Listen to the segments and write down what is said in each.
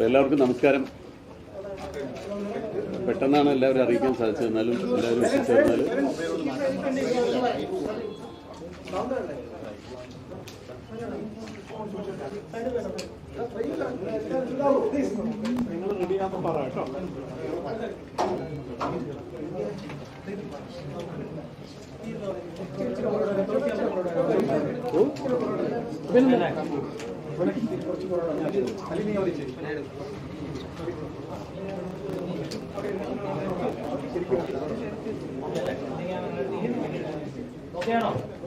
എല്ലാവർക്കും നമസ്കാരം. പെട്ടെന്നാണ് എല്ലാവരും അറിയിക്കാൻ സാധിച്ചത്, എന്നാലും എല്ലാവരും എത്തിച്ചേർന്നാൽ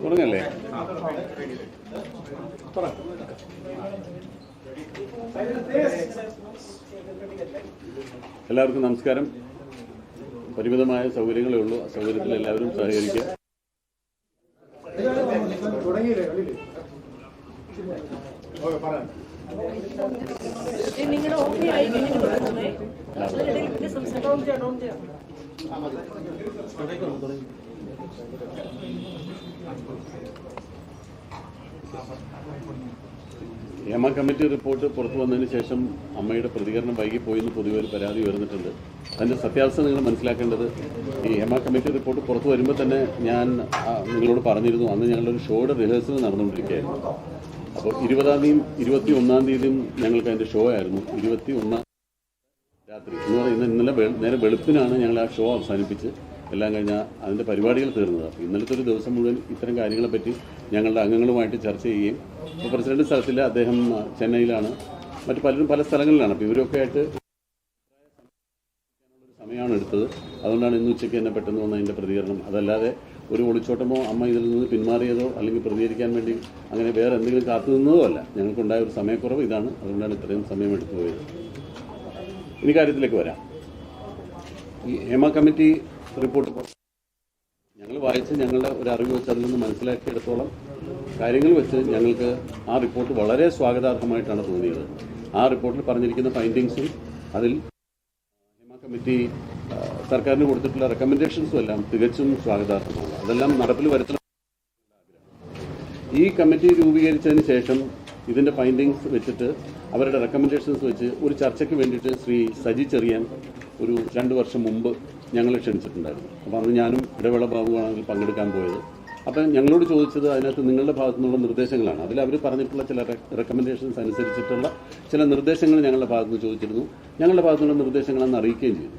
തുടങ്ങല്ലേ? എല്ലാവർക്കും നമസ്കാരം. പരിമിതമായ സൗകര്യങ്ങളേ ഉള്ളൂ, സൗകര്യത്തിൽ എല്ലാവരും സഹകരിക്കുക. ഹേമ കമ്മിറ്റി റിപ്പോർട്ട് പുറത്തു വന്നതിന് ശേഷം അമ്മയുടെ പ്രതികരണം വൈകിപ്പോയെന്ന് പൊതുവെ ഒരു പരാതി ഉയർന്നിട്ടുണ്ട്. അതിൻ്റെ സത്യാവസ്ഥ നിങ്ങൾ മനസ്സിലാക്കേണ്ടത്, ഈ ഹേമ കമ്മിറ്റി റിപ്പോർട്ട് പുറത്തു വരുമ്പോൾ തന്നെ ഞാൻ നിങ്ങളോട് പറഞ്ഞിരുന്നു, അന്ന് ഞങ്ങളൊരു ഷോയുടെ റിഹേഴ്സൽ നടന്നുകൊണ്ടിരിക്കുകയായിരുന്നു. അപ്പോൾ 20-ാം തീയതിയും 21-ാം തീയതിയും ഞങ്ങൾക്ക് അതിൻ്റെ ഷോ ആയിരുന്നു. 21 രാത്രി എന്ന് പറയുന്നത് ഇന്നലെ നേരെ വെളുപ്പിനാണ് ഞങ്ങൾ ആ ഷോ അവസാനിപ്പിച്ച് എല്ലാം കഴിഞ്ഞാൽ അതിൻ്റെ പരിപാടികൾ തീർന്നത്. അപ്പോൾ ഇന്നലത്തെ ഒരു ദിവസം മുഴുവൻ ഇത്തരം കാര്യങ്ങളെപ്പറ്റി ഞങ്ങളുടെ അംഗങ്ങളുമായിട്ട് ചർച്ച ചെയ്യുകയും, ഇപ്പോൾ പ്രസിഡന്റ് സ്ഥലത്തില്ല, അദ്ദേഹം ചെന്നൈയിലാണ്, മറ്റു പലരും പല സ്ഥലങ്ങളിലാണ്. അപ്പോൾ ഇവരൊക്കെ ആയിട്ട് സമയമാണ് എടുത്തത്. അതുകൊണ്ടാണ് ഇന്ന് ഉച്ചയ്ക്ക് തന്നെ പെട്ടെന്ന് വന്ന അതിൻ്റെ പ്രതികരണം. അതല്ലാതെ ഒരു ഒളിച്ചോട്ടമോ അമ്മ ഇതിൽ നിന്ന് പിന്മാറിയതോ അല്ലെങ്കിൽ പ്രതികരിക്കാൻ വേണ്ടി അങ്ങനെ വേറെ എന്തെങ്കിലും കാത്തു നിന്നതോ അല്ല. ഞങ്ങൾക്കുണ്ടായ ഒരു സമയക്കുറവ് ഇതാണ്. അതുകൊണ്ടാണ് ഇത്രയും സമയം എടുത്തു പോയത്. ഇനി കാര്യത്തിലേക്ക് വരാം. ഈ ഹേമ കമ്മിറ്റി റിപ്പോർട്ട് ഞങ്ങൾ വായിച്ച് ഞങ്ങളുടെ ഒരു അറിവ് വെച്ച് അതിൽ നിന്ന് മനസ്സിലാക്കിയെടുത്തോളം കാര്യങ്ങൾ വെച്ച് ഞങ്ങൾക്ക് ആ റിപ്പോർട്ട് വളരെ സ്വാഗതാർഹമായിട്ടാണ് തോന്നിയത്. ആ റിപ്പോർട്ടിൽ പറഞ്ഞിരിക്കുന്ന ഫൈൻഡിങ്സും അതിൽ ഹേമ കമ്മിറ്റി സർക്കാരിന് കൊടുത്തിട്ടുള്ള റെക്കമെൻഡേഷൻസും എല്ലാം തികച്ചും സ്വാഗതാർഹമാണ്. അതെല്ലാം നടപ്പിൽ വരുത്തണം. ഈ കമ്മിറ്റി രൂപീകരിച്ചതിന് ശേഷം ഇതിൻ്റെ ഫൈൻഡിങ്സ് വെച്ചിട്ട് അവരുടെ റെക്കമെൻഡേഷൻസ് വെച്ച് ഒരു ചർച്ചയ്ക്ക് വേണ്ടിയിട്ട് ശ്രീ സജി ചെറിയാൻ ഒരു 2 വർഷം മുമ്പ് ഞങ്ങളെ ക്ഷണിച്ചിട്ടുണ്ടായിരുന്നു. അപ്പോൾ അന്ന് ഞാനും ഇടവേള ബാബുവാണെങ്കിൽ പങ്കെടുക്കാൻ പോയത്. അപ്പം ഞങ്ങളോട് ചോദിച്ചത് അതിനകത്ത് നിങ്ങളുടെ ഭാഗത്തു നിന്നുള്ള നിർദ്ദേശങ്ങളാണ്. അതിൽ അവർ പറഞ്ഞിട്ടുള്ള ചില റെക്കമെൻഡേഷൻസ് അനുസരിച്ചിട്ടുള്ള ചില നിർദ്ദേശങ്ങൾ ഞങ്ങളുടെ ഭാഗത്ത് നിന്ന് ചോദിച്ചിരുന്നു. ഞങ്ങളുടെ ഭാഗത്തു നിന്നുള്ള നിർദ്ദേശങ്ങളെന്ന് അറിയിക്കുകയും ചെയ്തു.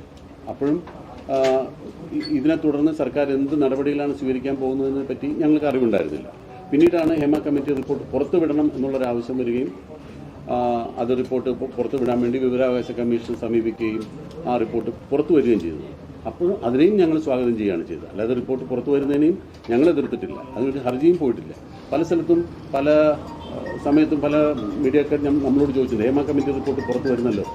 അപ്പോഴും ഇതിനെ തുടർന്ന് സർക്കാർ എന്ത് നടപടികളാണ് സ്വീകരിക്കാൻ പോകുന്നതിനെ പറ്റി ഞങ്ങൾക്ക് അറിവുണ്ടായിരുന്നില്ല. പിന്നീടാണ് ഹേമ കമ്മിറ്റി റിപ്പോർട്ട് പുറത്തുവിടണം എന്നുള്ളൊരാവശ്യം വരികയും അത് റിപ്പോർട്ട് പുറത്തുവിടാൻ വേണ്ടി വിവരാവകാശ കമ്മീഷൻ സമീപിക്കുകയും ആ റിപ്പോർട്ട് പുറത്തു വരികയും ചെയ്തു. അപ്പോഴും അതിനെയും ഞങ്ങൾ സ്വാഗതം ചെയ്യുകയാണ് ചെയ്തത്. അല്ലാതെ റിപ്പോർട്ട് പുറത്തു വരുന്നതിനെയും ഞങ്ങൾ എതിർത്തിട്ടില്ല. അതിനൊരു ഹർജിയും പോയിട്ടില്ല. പല സ്ഥലത്തും പല സമയത്തും പല മീഡിയക്കാർ നമ്മളോട് ചോദിച്ചിട്ടുണ്ട്, ഹേമ കമ്മിറ്റി റിപ്പോർട്ട് പുറത്തു വരുന്നല്ലോ.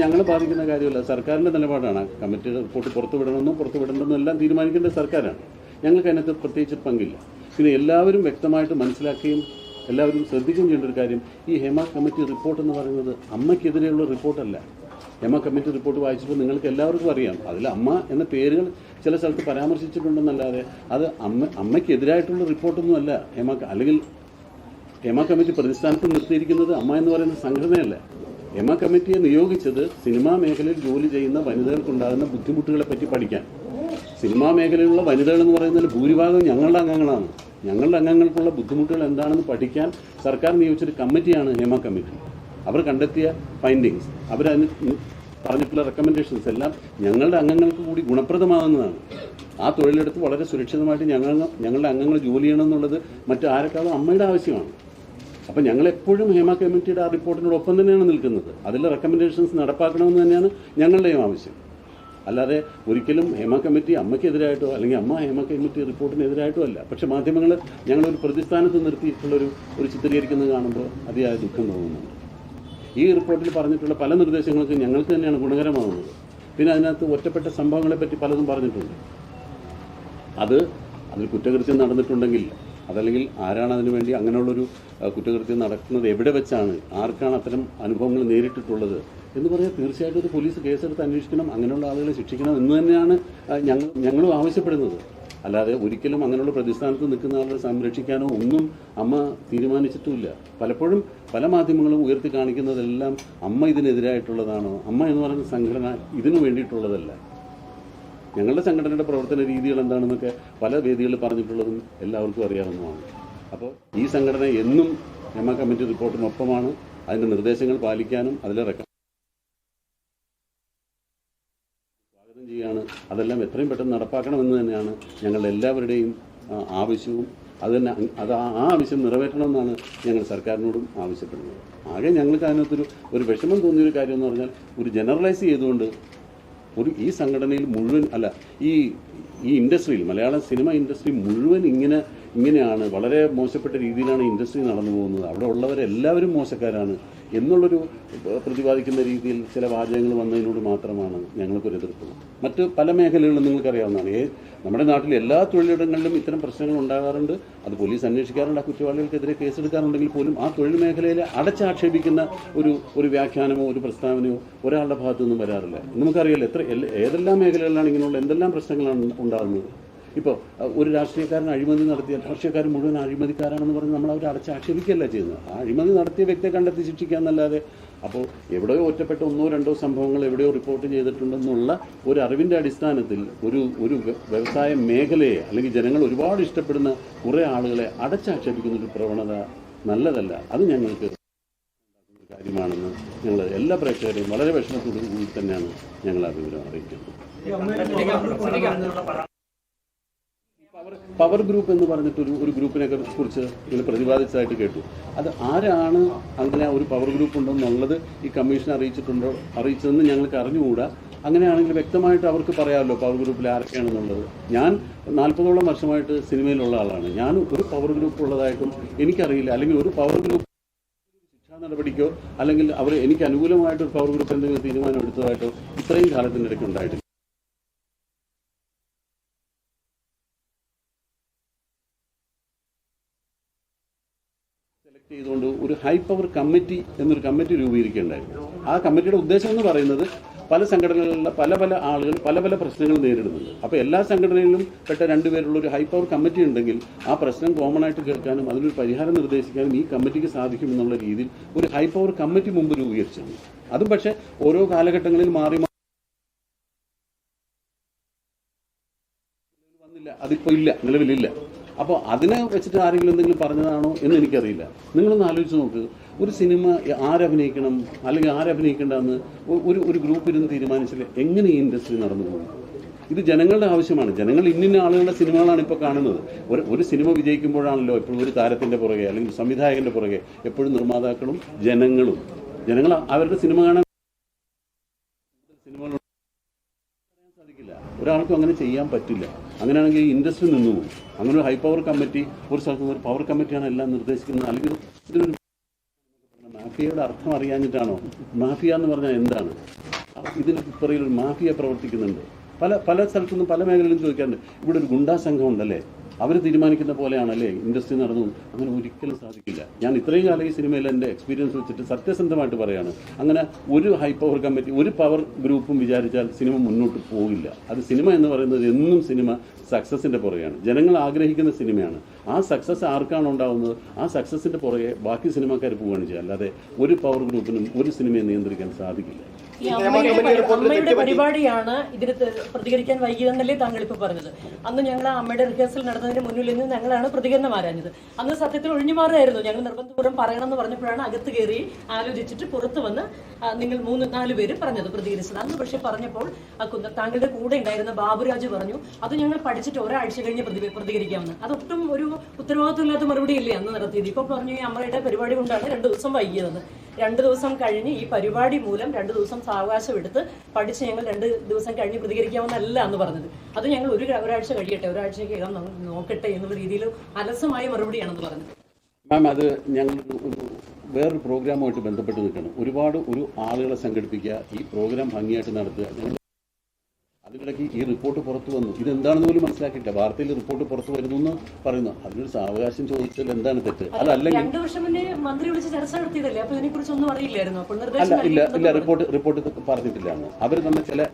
ഞങ്ങളെ ബാധിക്കുന്ന കാര്യമല്ല, സർക്കാരിൻ്റെ നിലപാടാണ്. കമ്മിറ്റി റിപ്പോർട്ട് പുറത്തു വിടണമെന്നും പുറത്തു വിടണമെന്നും എല്ലാം തീരുമാനിക്കേണ്ടത് സർക്കാരാണ്. ഞങ്ങൾക്ക് അതിനകത്ത് പ്രത്യേകിച്ച് പങ്കില്ല. പിന്നെ എല്ലാവരും വ്യക്തമായിട്ട് മനസ്സിലാക്കുകയും എല്ലാവരും ശ്രദ്ധിക്കുകയും ചെയ്യേണ്ട ഒരു കാര്യം, ഈ ഹേമ കമ്മിറ്റി റിപ്പോർട്ട് എന്ന് പറയുന്നത് അമ്മയ്ക്കെതിരെയുള്ള റിപ്പോർട്ടല്ല. ഹേമ കമ്മിറ്റി റിപ്പോർട്ട് വായിച്ചപ്പോൾ നിങ്ങൾക്ക് എല്ലാവർക്കും അറിയാം, അതിൽ അമ്മ എന്ന പേരുകൾ ചില സ്ഥലത്ത് പരാമർശിച്ചിട്ടുണ്ടെന്നല്ലാതെ അത് അമ്മയ്ക്കെതിരായിട്ടുള്ള റിപ്പോർട്ടൊന്നുമല്ല. അല്ലെങ്കിൽ ഹേമ കമ്മിറ്റി പ്രതിസ്ഥാനത്ത് നിർത്തിയിരിക്കുന്നത് അമ്മ എന്ന് പറയുന്ന സംഘടനയല്ല. ഹേമ കമ്മിറ്റിയെ നിയോഗിച്ചത് സിനിമാ മേഖലയിൽ ജോലി ചെയ്യുന്ന വനിതകൾക്കുണ്ടാകുന്ന ബുദ്ധിമുട്ടുകളെ പറ്റി പഠിക്കാൻ. സിനിമാ മേഖലയിലുള്ള വനിതകൾ എന്ന് പറയുന്നതിൽ ഭൂരിഭാഗം ഞങ്ങളുടെ അംഗങ്ങളാണ്. ഞങ്ങളുടെ അംഗങ്ങൾക്കുള്ള ബുദ്ധിമുട്ടുകൾ എന്താണെന്ന് പഠിക്കാൻ സർക്കാർ നിയോഗിച്ചൊരു കമ്മിറ്റിയാണ് ഹേമ കമ്മിറ്റി. അവർ കണ്ടെത്തിയ ഫൈൻഡിങ്സ്, അവരതിന് പറഞ്ഞിട്ടുള്ള റെക്കമെൻഡേഷൻസ് എല്ലാം ഞങ്ങളുടെ അംഗങ്ങൾക്ക് കൂടി ഗുണപ്രദമാകുന്നതാണ്. ആ തൊഴിലെടുത്ത് വളരെ സുരക്ഷിതമായിട്ട് ഞങ്ങളുടെ അംഗങ്ങൾ ജോലി ചെയ്യണമെന്നുള്ളത് മറ്റാരെക്കാളും അമ്മയുടെ ആവശ്യമാണ്. അപ്പം ഞങ്ങളെപ്പോഴും ഹേമ കമ്മിറ്റിയുടെ ആ റിപ്പോർട്ടിനോടൊപ്പം തന്നെയാണ് നിൽക്കുന്നത്. അതിലെ റെക്കമെൻഡേഷൻസ് നടപ്പാക്കണമെന്ന് തന്നെയാണ് ഞങ്ങളുടെയും ആവശ്യം. അല്ലാതെ ഒരിക്കലും ഹേമ കമ്മിറ്റി അമ്മയ്ക്കെതിരായിട്ടോ അല്ലെങ്കിൽ അമ്മ ഹേമ കമ്മിറ്റി റിപ്പോർട്ടിനെതിരായിട്ടോ അല്ല. പക്ഷേ മാധ്യമങ്ങൾ ഞങ്ങളൊരു പ്രതിസ്ഥാനത്ത് നിർത്തിയിട്ടുള്ളൊരു ചിത്രീകരിക്കുന്നത് കാണുമ്പോൾ അതിയായ ദുഃഖം തോന്നുന്നുണ്ട്. ഈ റിപ്പോർട്ടിൽ പറഞ്ഞിട്ടുള്ള പല നിർദ്ദേശങ്ങൾക്കും ഞങ്ങൾക്ക് തന്നെയാണ് ഗുണകരമാകുന്നത്. പിന്നെ അതിനകത്ത് ഒറ്റപ്പെട്ട സംഭവങ്ങളെപ്പറ്റി പലതും പറഞ്ഞിട്ടുണ്ട്. അതിൽ കുറ്റകൃത്യം നടന്നിട്ടുണ്ടെങ്കിൽ അതല്ലെങ്കിൽ ആരാണ് അതിനു വേണ്ടി അങ്ങനെയുള്ളൊരു കുറ്റകൃത്യം നടക്കുന്നത്, എവിടെ വെച്ചാണ്, ആർക്കാണ് അത്തരം അനുഭവങ്ങൾ നേരിട്ടിട്ടുള്ളത് എന്ന് പറയാൻ തീർച്ചയായിട്ടും ഒരു പോലീസ് കേസെടുത്ത് അന്വേഷിക്കണം, അങ്ങനെയുള്ള ആളുകളെ ശിക്ഷിക്കണം എന്ന് തന്നെയാണ് ഞങ്ങളും ആവശ്യപ്പെടുന്നത്. അല്ലാതെ ഒരിക്കലും അങ്ങനെയുള്ള പ്രതിസ്ഥാനത്ത് നിൽക്കുന്ന ആളുകളെ സംരക്ഷിക്കാനോ ഒന്നും അമ്മ തീരുമാനിച്ചിട്ടുമില്ല. പലപ്പോഴും പല മാധ്യമങ്ങളും ഉയർത്തി കാണിക്കുന്നതെല്ലാം അമ്മ ഇതിനെതിരായിട്ടുള്ളതാണോ, അമ്മ എന്ന് പറയുന്ന സംഘടന ഇതിനു വേണ്ടിയിട്ടുള്ളതല്ല. ഞങ്ങളുടെ സംഘടനയുടെ പ്രവർത്തന രീതികൾ എന്താണെന്നൊക്കെ പല വേദികളിൽ പറഞ്ഞിട്ടുള്ളതും എല്ലാവർക്കും അറിയാവുന്നതാണ്. അപ്പോൾ ഈ സംഘടന എന്നും ഹേമ കമ്മിറ്റി റിപ്പോർട്ടിനൊപ്പമാണ്. അതിൻ്റെ നിർദ്ദേശങ്ങൾ പാലിക്കാനും അതിലെ സ്വാഗതം ചെയ്യാണ്. അതെല്ലാം എത്രയും പെട്ടെന്ന് നടപ്പാക്കണമെന്ന് തന്നെയാണ് ഞങ്ങളുടെ എല്ലാവരുടെയും ആവശ്യവും. അത് ആ ആവശ്യം നിറവേറ്റണമെന്നാണ് ഞങ്ങൾ സർക്കാരിനോടും ആവശ്യപ്പെടുന്നത്. ആകെ ഞങ്ങൾക്ക് അതിനകത്തൊരു വിഷമം തോന്നിയൊരു കാര്യം എന്ന് പറഞ്ഞാൽ, ഒരു ജനറലൈസ് ചെയ്തുകൊണ്ട് ഈ സംഘടനയിൽ മുഴുവൻ അല്ല, ഈ ഇൻഡസ്ട്രിയിൽ, മലയാള സിനിമ ഇൻഡസ്ട്രി മുഴുവൻ ഇങ്ങനെയാണ്, വളരെ മോശപ്പെട്ട രീതിയിലാണ് ഇൻഡസ്ട്രി നടന്നു പോകുന്നത്, അവിടെ ഉള്ളവരെല്ലാവരും മോശക്കാരാണ് എന്നുള്ളൊരു പ്രതിപാദിക്കുന്ന രീതിയിൽ ചില വാചകങ്ങൾ വന്നതിനോട് മാത്രമാണ് ഞങ്ങൾക്കൊരു എതിർപ്പുള്ളത്. മറ്റ് പല മേഖലകളിലും നിങ്ങൾക്കറിയാവുന്നതാണ്. നമ്മുടെ നാട്ടിൽ എല്ലാ തൊഴിലിടങ്ങളിലും ഇത്തരം പ്രശ്നങ്ങൾ ഉണ്ടാകാറുണ്ട്. അത് പോലീസ് അന്വേഷിക്കാറുണ്ട്. ആ കുറ്റവാളികൾക്കെതിരെ കേസെടുക്കാറുണ്ടെങ്കിൽ പോലും ആ തൊഴിൽ മേഖലയിൽ അടച്ചാക്ഷേപിക്കുന്ന ഒരു വ്യാഖ്യാനമോ ഒരു പ്രസ്താവനയോ ഒരാളുടെ ഭാഗത്തു നിന്നും വരാറില്ല. നമുക്കറിയാലോ ഏതെല്ലാം മേഖലകളിലാണ് ഇങ്ങനെയുള്ള എന്തെല്ലാം പ്രശ്നങ്ങളാണ് ഉണ്ടാകുന്നത്. ഇപ്പോൾ ഒരു രാഷ്ട്രീയക്കാരൻ അഴിമതി നടത്തിയാൽ രാഷ്ട്രീയക്കാരൻ മുഴുവൻ അഴിമതിക്കാരാണെന്ന് പറഞ്ഞ് നമ്മൾ അവരെ അടച്ചാക്ഷേപിക്കുകയല്ല ചെയ്യുന്നത്. ആ അഴിമതി നടത്തിയ വ്യക്തിയെ കണ്ടെത്തി ശിക്ഷിക്കാന്നല്ലാതെ, അപ്പോൾ എവിടെയോ ഒറ്റപ്പെട്ട 1-2 സംഭവങ്ങൾ എവിടെയോ റിപ്പോർട്ട് ചെയ്തിട്ടുണ്ടെന്നുള്ള ഒരു അറിവിൻ്റെ അടിസ്ഥാനത്തിൽ ഒരു വ്യവസായ മേഖലയെ അല്ലെങ്കിൽ ജനങ്ങൾ ഒരുപാട് ഇഷ്ടപ്പെടുന്ന കുറേ ആളുകളെ അടച്ചാക്ഷേപിക്കുന്നൊരു പ്രവണത നല്ലതല്ല. അത് ഞങ്ങൾക്ക് കാര്യമാണെന്ന് ഞങ്ങൾ എല്ലാ പ്രേക്ഷകരെയും വളരെ വിഷമത്തോടു കൂടി തന്നെയാണ് ഞങ്ങൾ ആ വിവരം അറിയിക്കുന്നത്. പവർ ഗ്രൂപ്പ് എന്ന് പറഞ്ഞിട്ട് ഒരു ഗ്രൂപ്പിനെ കുറിച്ച് ഇങ്ങനെ പ്രതിപാദിച്ചതായിട്ട് കേട്ടു. അത് ആരാണ് അങ്ങനെ ഒരു പവർ ഗ്രൂപ്പ് ഉണ്ടെന്നുള്ളത് ഈ കമ്മീഷൻ അറിയിച്ചതെന്ന് ഞങ്ങൾക്ക് അറിഞ്ഞുകൂടാ. അങ്ങനെയാണെങ്കിൽ വ്യക്തമായിട്ട് അവർക്ക് പറയാമല്ലോ പവർ ഗ്രൂപ്പിൽ ആരൊക്കെയാണെന്നുള്ളത്. ഞാൻ 40ഓളം വർഷമായിട്ട് സിനിമയിലുള്ള ആളാണ്. ഞാൻ ഒരു പവർ ഗ്രൂപ്പ് ഉള്ളതായിട്ടും എനിക്കറിയില്ല. അല്ലെങ്കിൽ ഒരു പവർ ഗ്രൂപ്പ് ശിക്ഷാ നടപടിക്കോ അല്ലെങ്കിൽ അവർ എനിക്ക് അനുകൂലമായിട്ട് ഒരു പവർ ഗ്രൂപ്പ് എന്തെങ്കിലും തീരുമാനം എടുത്തതായിട്ടോ ഇത്രയും കാലത്തിൻ്റെ ഇടയ്ക്ക് ഉണ്ടായിട്ടില്ല. സെലക്ട് ചെയ്തുകൊണ്ട് ഒരു ഹൈ പവർ കമ്മിറ്റി എന്നൊരു കമ്മിറ്റി രൂപീകരിക്കേണ്ടായിരുന്നു. ആ കമ്മിറ്റിയുടെ ഉദ്ദേശം എന്ന് പറയുന്നത്, പല സംഘടനകളിലുള്ള പല ആളുകൾ പല പ്രശ്നങ്ങൾ നേരിടുന്നുണ്ട്. അപ്പോൾ എല്ലാ സംഘടനയിലും പെട്ട 2 പേരുള്ള ഒരു ഹൈ പവർ കമ്മിറ്റി ഉണ്ടെങ്കിൽ ആ പ്രശ്നം കോമൺ ആയിട്ട് കേൾക്കാനും അതിനൊരു പരിഹാരം നിർദ്ദേശിക്കാനും ഈ കമ്മിറ്റിക്ക് സാധിക്കുമെന്നുള്ള രീതിയിൽ ഒരു ഹൈ പവർ കമ്മിറ്റി മുമ്പ് രൂപീകരിച്ചിട്ടുണ്ട്. അതും പക്ഷേ ഓരോ കാലഘട്ടങ്ങളിൽ മാറി വന്നില്ല, അതിപ്പോൾ ഇല്ല, നിലവിലില്ല. അപ്പോൾ അതിനെ വെച്ചിട്ട് ആരെങ്കിലും എന്തെങ്കിലും പറഞ്ഞതാണോ എന്ന് എനിക്കറിയില്ല. നിങ്ങളൊന്ന് ആലോചിച്ച് നോക്ക്, ഒരു സിനിമ ആരഭിനയിക്കണം അല്ലെങ്കിൽ ആരഭിനയിക്കേണ്ടെന്ന് ഒരു ഗ്രൂപ്പിരുന്ന് തീരുമാനിച്ചില്ല, എങ്ങനെ ഈ ഇൻഡസ്ട്രി നടന്നു പോകും? ഇത് ജനങ്ങളുടെ ആവശ്യമാണ്. ജനങ്ങൾ ഇന്ന ആളുകളുടെ സിനിമകളാണ് ഇപ്പോൾ കാണുന്നത്. ഒരു സിനിമ വിജയിക്കുമ്പോഴാണല്ലോ എപ്പോഴും ഒരു താരത്തിൻ്റെ പുറകെ അല്ലെങ്കിൽ സംവിധായകൻ്റെ പുറകെ എപ്പോഴും നിർമ്മാതാക്കളും ജനങ്ങൾ അവരുടെ സിനിമ കാണാൻ സിനിമകൾ സാധിക്കില്ല. ഒരാൾക്കും അങ്ങനെ ചെയ്യാൻ പറ്റില്ല. അങ്ങനെയാണെങ്കിൽ ഇൻഡസ്ട്രി നിന്നു പോകും. അങ്ങനെ ഒരു ഹൈ പവർ കമ്മിറ്റി ഒരു സ്ഥലത്ത് ഒരു പവർ കമ്മിറ്റിയാണ് എല്ലാം നിർദ്ദേശിക്കുന്നത്. അല്ലെങ്കിൽ ഇതിനൊരു മാഫിയയുടെ അർത്ഥം അറിയാഞ്ഞിട്ടാണോ? മാഫിയ എന്ന് പറഞ്ഞാൽ എന്താണ്? ഇതിന് പുറകിൽ ഒരു മാഫിയ പ്രവർത്തിക്കുന്നുണ്ട്. പല സ്ഥലത്തുനിന്നും പല മേഖലയിലും ചോദിക്കാറുണ്ട്, ഇവിടെ ഒരു ഗുണ്ടാ സംഘം ഉണ്ടല്ലേ, അവർ തീരുമാനിക്കുന്ന പോലെയാണല്ലേ ഇൻഡസ്ട്രി നടന്നു? അങ്ങനെ ഒരിക്കലും സാധിക്കില്ല. ഞാൻ ഇത്രയും കാലം ഈ സിനിമയിൽ എൻ്റെ എക്സ്പീരിയൻസ് വെച്ചിട്ട് സത്യസന്ധമായിട്ട് പറയാണ്, അങ്ങനെ ഒരു ഹൈ പവർ കമ്മിറ്റി ഒരു പവർ ഗ്രൂപ്പും വിചാരിച്ചാൽ സിനിമ മുന്നോട്ട് പോകില്ല. അത് സിനിമ എന്ന് പറയുന്നത് എന്നും സിനിമ സക്സസിൻ്റെ പുറകെയാണ്. ജനങ്ങൾ ആഗ്രഹിക്കുന്ന സിനിമയാണ്. ആ സക്സസ് ആർക്കാണ് ഉണ്ടാകുന്നത്, ആ സക്സസിൻ്റെ പുറകെ ബാക്കി സിനിമാക്കാർ പോവുകയാണ് ചെയ്യുക. അല്ലാതെ ഒരു പവർ ഗ്രൂപ്പിനും ഒരു സിനിമയെ നിയന്ത്രിക്കാൻ സാധിക്കില്ല. അമ്മയുടെ പരിപാടിയാണ് ഇതിന് പ്രതികരിക്കാൻ വൈകിയതെന്നല്ലേ താങ്കൾ ഇപ്പോൾ പറഞ്ഞത്. അന്ന് ഞങ്ങൾ അമ്മയുടെ റിഹേഴ്സൽ നടന്നതിന് മുന്നിൽ നിന്ന് ഞങ്ങളാണ് പ്രതികരണം ആരാഞ്ഞത്. അന്ന് സത്യത്തിൽ ഒഴിഞ്ഞു മാറുകയായിരുന്നു. ഞങ്ങൾ നിർബന്ധപൂർവ്വം പറയണമെന്ന് പറഞ്ഞപ്പോഴാണ് അകത്ത് കയറി ആലോചിച്ചിട്ട് പുറത്ത് വന്ന് നിങ്ങൾ 3-4 പേര് പറഞ്ഞത് പ്രതികരിച്ചത്. അന്ന് പക്ഷെ പറഞ്ഞപ്പോൾ താങ്കളുടെ കൂടെ ഉണ്ടായിരുന്ന ബാബുരാജ് പറഞ്ഞു, അത് ഞങ്ങൾ പഠിച്ചിട്ട് ഒരാഴ്ച കഴിഞ്ഞ് പ്രതികരിക്കാമെന്ന്. അതൊട്ടും ഒരു ഉത്തരവാദിത്വമില്ലാത്ത മറുപടിയല്ലേ അന്ന് നടത്തിയത്. ഇപ്പോൾ പറഞ്ഞു ഈ അമ്മയുടെ പരിപാടി കൊണ്ടാണ് 2 ദിവസം വൈകിയതെന്ന്. 2 ദിവസം കഴിഞ്ഞ് ഈ പരിപാടി മൂലം 2 ദിവസം സാവകാശം എടുത്ത് പഠിച്ച് ഞങ്ങൾ 2 ദിവസം കഴിഞ്ഞ് പ്രതികരിക്കാമെന്നല്ല എന്ന് പറഞ്ഞത്. അത് ഞങ്ങൾ ഒരാഴ്ച കഴിയട്ടെ, ഒരാഴ്ചക്കകം നോക്കട്ടെ എന്നുള്ള രീതിയിൽ അലസമായ മറുപടിയാണെന്ന് പറഞ്ഞത്. മാം, അത് ഞങ്ങൾ വേറൊരു പ്രോഗ്രാമുമായിട്ട് ബന്ധപ്പെട്ട് നിൽക്കണം. ഒരുപാട് ആളുകളെ സംഘടിപ്പിക്കുക, ഈ പ്രോഗ്രാം ഭംഗിയായിട്ട് നടത്തുക. അതിനിടയ്ക്ക് ഈ റിപ്പോർട്ട് പുറത്തു വന്നു. ഇതെന്താണെന്ന് പോലും മനസ്സിലാക്കിയില്ല. വാർത്തയിൽ റിപ്പോർട്ട് പുറത്തു വരുന്നു എന്ന് പറയുന്നു. അതിനൊരു സാവകാശം ചോദിച്ചാൽ എന്താണ് തെറ്റ്? അതല്ലെങ്കിൽ 2 വർഷം മുന്നേ മന്ത്രി വിളിച്ച് ചർച്ച നടത്തിയതല്ലേ? അപ്പോൾ ഇതിനെക്കുറിച്ചൊന്നും അറിയില്ലായിരുന്നു. അപ്പോൾ ഇല്ല റിപ്പോർട്ട് പറഞ്ഞിട്ടില്ല. അവർ തന്ന ചില